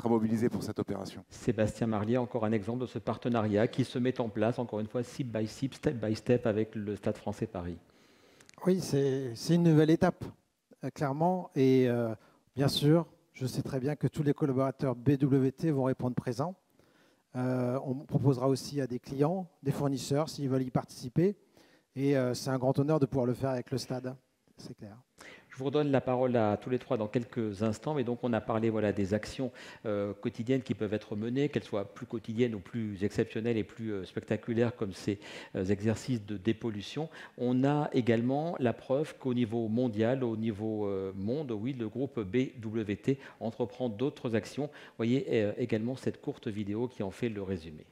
mobilisé pour cette opération. Sébastien Marlier, encore un exemple de ce partenariat qui se met en place, encore une fois, step by step, avec le Stade français Paris. Oui, c'est une nouvelle étape, clairement. Et bien sûr, je sais très bien que tous les collaborateurs BWT vont répondre présents. On proposera aussi à des clients, des fournisseurs, s'ils veulent y participer. Et c'est un grand honneur de pouvoir le faire avec le Stade, c'est clair. Je vous redonne la parole à tous les trois dans quelques instants, mais donc on a parlé des actions quotidiennes qui peuvent être menées, qu'elles soient plus quotidiennes ou plus exceptionnelles et plus spectaculaires comme ces exercices de dépollution. On a également la preuve qu'au niveau mondial, au niveau monde, oui, le groupe BWT entreprend d'autres actions. Vous voyez également cette courte vidéo qui en fait le résumé.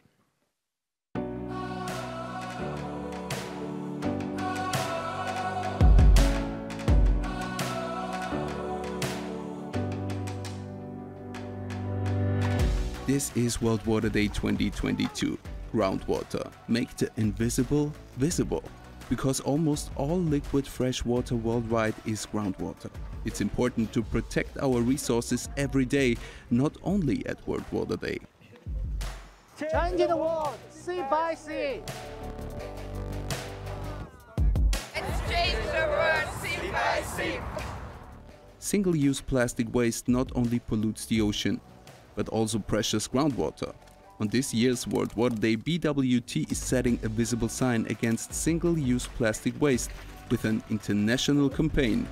This is World Water Day 2022. Groundwater. Make the invisible visible. Because almost all liquid fresh water worldwide is groundwater. It's important to protect our resources every day, not only at World Water Day. Changing the world, sea by sea. Let's change the world, sea by sea. Single-use plastic waste not only pollutes the ocean, but also precious groundwater. On this year's World Water Day, BWT is setting a visible sign against single-use plastic waste with an international campaign.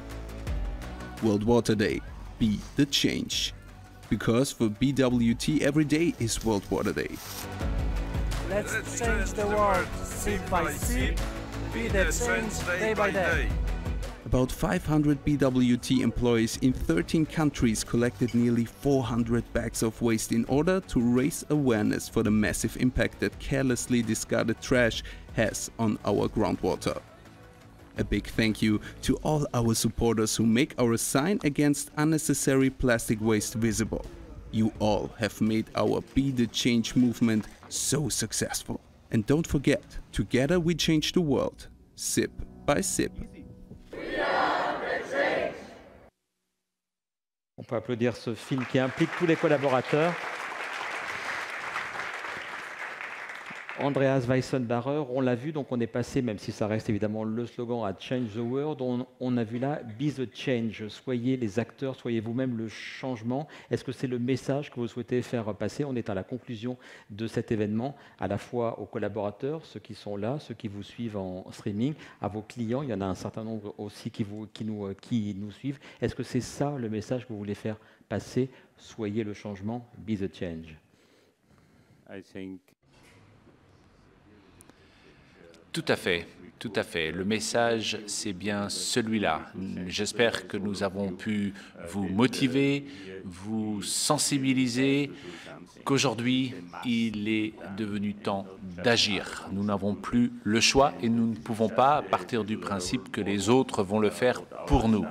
World Water Day, be the change. Because for BWT, every day is World Water Day. Let's change the world, sea by sea. Be the change day by day. About 500 BWT employees in 13 countries collected nearly 400 bags of waste in order to raise awareness for the massive impact that carelessly discarded trash has on our groundwater. A big thank you to all our supporters who make our sign against unnecessary plastic waste visible. You all have made our Be the Change movement so successful. And don't forget, together we change the world, sip by sip. On peut applaudir ce film qui implique tous les collaborateurs. Andreas Weissenbacher, on l'a vu, donc on est passé, même si ça reste évidemment le slogan, à Change the World, on a vu là, Be the Change, soyez les acteurs, soyez vous-même le changement. Est-ce que c'est le message que vous souhaitez faire passer? On est à la conclusion de cet événement, à la fois aux collaborateurs, ceux qui sont là, ceux qui vous suivent en streaming, à vos clients, il y en a un certain nombre aussi qui nous suivent. Est-ce que c'est ça le message que vous voulez faire passer? Soyez le changement, Be the Change. I think Tout à fait. Tout à fait. Le message, c'est bien celui-là. J'espère que nous avons pu vous motiver, vous sensibiliser, qu'aujourd'hui, il est devenu temps d'agir. Nous n'avons plus le choix et nous ne pouvons pas partir du principe que les autres vont le faire pour nous.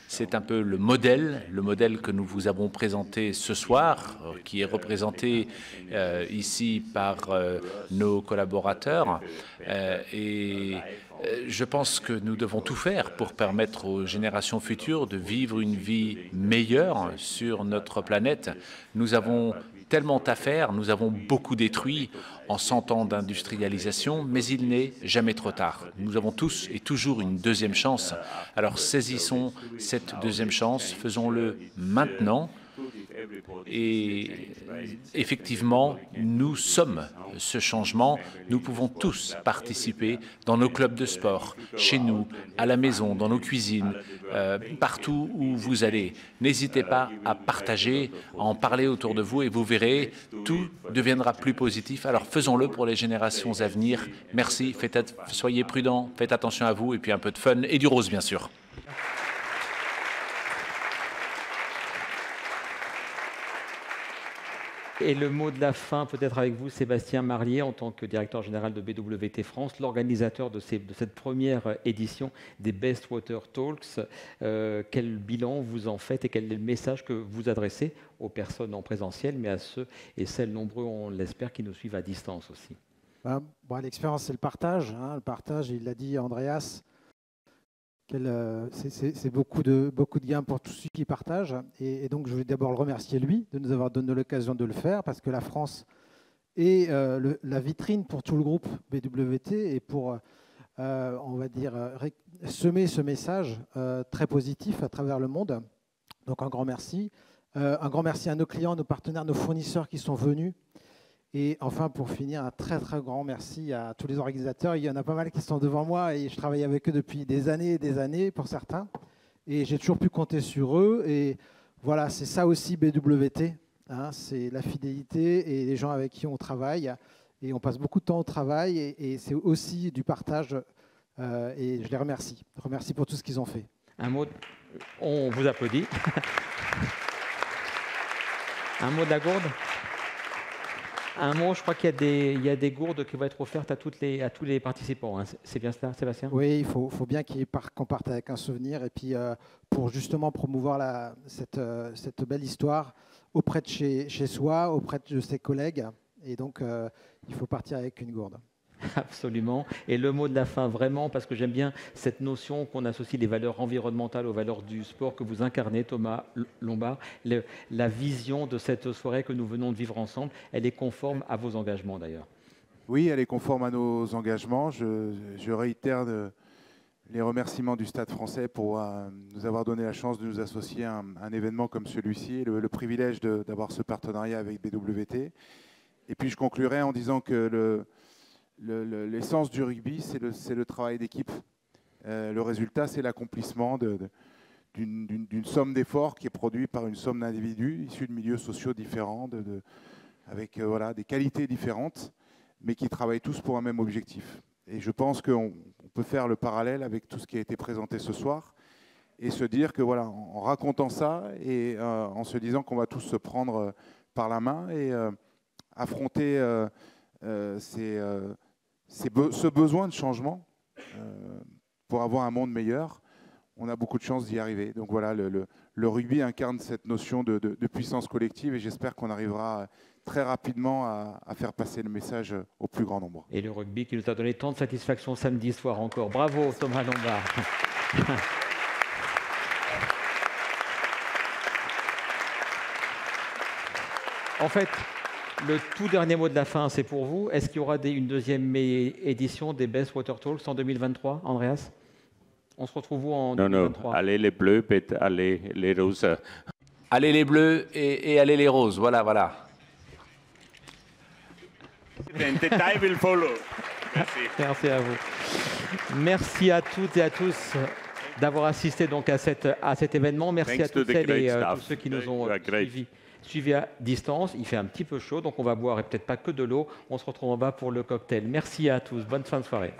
C'est un peu le modèle que nous vous avons présenté ce soir, qui est représenté ici par nos collaborateurs. Et je pense que nous devons tout faire pour permettre aux générations futures de vivre une vie meilleure sur notre planète. Nous avons tellement à faire, nous avons beaucoup détruit en 100 ans d'industrialisation, mais il n'est jamais trop tard. Nous avons tous et toujours une deuxième chance. Alors saisissons cette deuxième chance, faisons-le maintenant. Et effectivement, nous sommes ce changement. Nous pouvons tous participer dans nos clubs de sport, chez nous, à la maison, dans nos cuisines, partout où vous allez. N'hésitez pas à partager, à en parler autour de vous et vous verrez, tout deviendra plus positif. Alors faisons-le pour les générations à venir. Merci, soyez prudents, faites attention à vous et puis un peu de fun et du rose bien sûr. Et le mot de la fin, peut-être avec vous, Sébastien Marlier, en tant que directeur général de BWT France, l'organisateur de cette première édition des Best Water Talks. Quel bilan vous en faites et quel est le message que vous adressez aux personnes en présentiel, mais à ceux et celles nombreux, on l'espère, qui nous suivent à distance aussi? L'expérience, c'est le partage. Le partage, il l'a dit Andreas, c'est beaucoup de gains pour tous ceux qui partagent. Et donc, je vais d'abord le remercier, lui, de nous avoir donné l'occasion de le faire, parce que la France est la vitrine pour tout le groupe BWT et pour, on va dire, semer ce message très positif à travers le monde. Donc, un grand merci. Un grand merci à nos clients, nos partenaires, nos fournisseurs qui sont venus. Et enfin, pour finir, un très très grand merci à tous les organisateurs. Il y en a pas mal qui sont devant moi et je travaille avec eux depuis des années pour certains. Et j'ai toujours pu compter sur eux. Et voilà, c'est ça aussi BWT. C'est la fidélité et les gens avec qui on travaille. Et on passe beaucoup de temps au travail et c'est aussi du partage. Et je les remercie. Je remercie pour tout ce qu'ils ont fait. Un mot, on vous applaudit. Un mot de la gourde. Un mot, je crois qu'il y a des gourdes qui vont être offertes à tous les participants. C'est bien cela, Sébastien? Oui, il faut bien qu'on parte avec un souvenir. Et puis, pour justement promouvoir cette belle histoire auprès de chez soi, auprès de ses collègues. Et donc, il faut partir avec une gourde. Absolument. Et le mot de la fin, vraiment, parce que j'aime bien cette notion qu'on associe les valeurs environnementales aux valeurs du sport que vous incarnez, Thomas Lombard. La vision de cette soirée que nous venons de vivre ensemble, elle est conforme à vos engagements d'ailleurs. Oui, elle est conforme à nos engagements. Je réitère les remerciements du Stade français pour nous avoir donné la chance de nous associer à un événement comme celui-ci et le privilège d'avoir ce partenariat avec BWT. Et puis je conclurai en disant que l'essence du rugby, c'est le travail d'équipe. Le résultat, c'est l'accomplissement d'une somme d'efforts qui est produite par une somme d'individus issus de milieux sociaux différents, avec des qualités différentes, mais qui travaillent tous pour un même objectif. Et je pense qu'on peut faire le parallèle avec tout ce qui a été présenté ce soir et se dire que en racontant ça et en se disant qu'on va tous se prendre par la main et affronter ce besoin de changement pour avoir un monde meilleur, on a beaucoup de chances d'y arriver. Donc voilà, le rugby incarne cette notion de puissance collective et j'espère qu'on arrivera très rapidement à faire passer le message au plus grand nombre. Et le rugby qui nous a donné tant de satisfaction samedi soir encore. Bravo Thomas Lombard. En fait, le tout dernier mot de la fin, c'est pour vous. Est-ce qu'il y aura une deuxième édition des Best Water Talks en 2023, Andreas? On se retrouve où en 2023? Non, allez les bleus, allez les roses. Allez les bleus et allez les roses, voilà. The time will follow. Merci. Merci à vous. Merci à toutes et à tous d'avoir assisté donc à cet événement. Merci à toutes celles et tous ceux qui nous ont suivis à distance. Il fait un petit peu chaud, donc on va boire et peut-être pas que de l'eau. On se retrouve en bas pour le cocktail. Merci à tous. Bonne fin de soirée.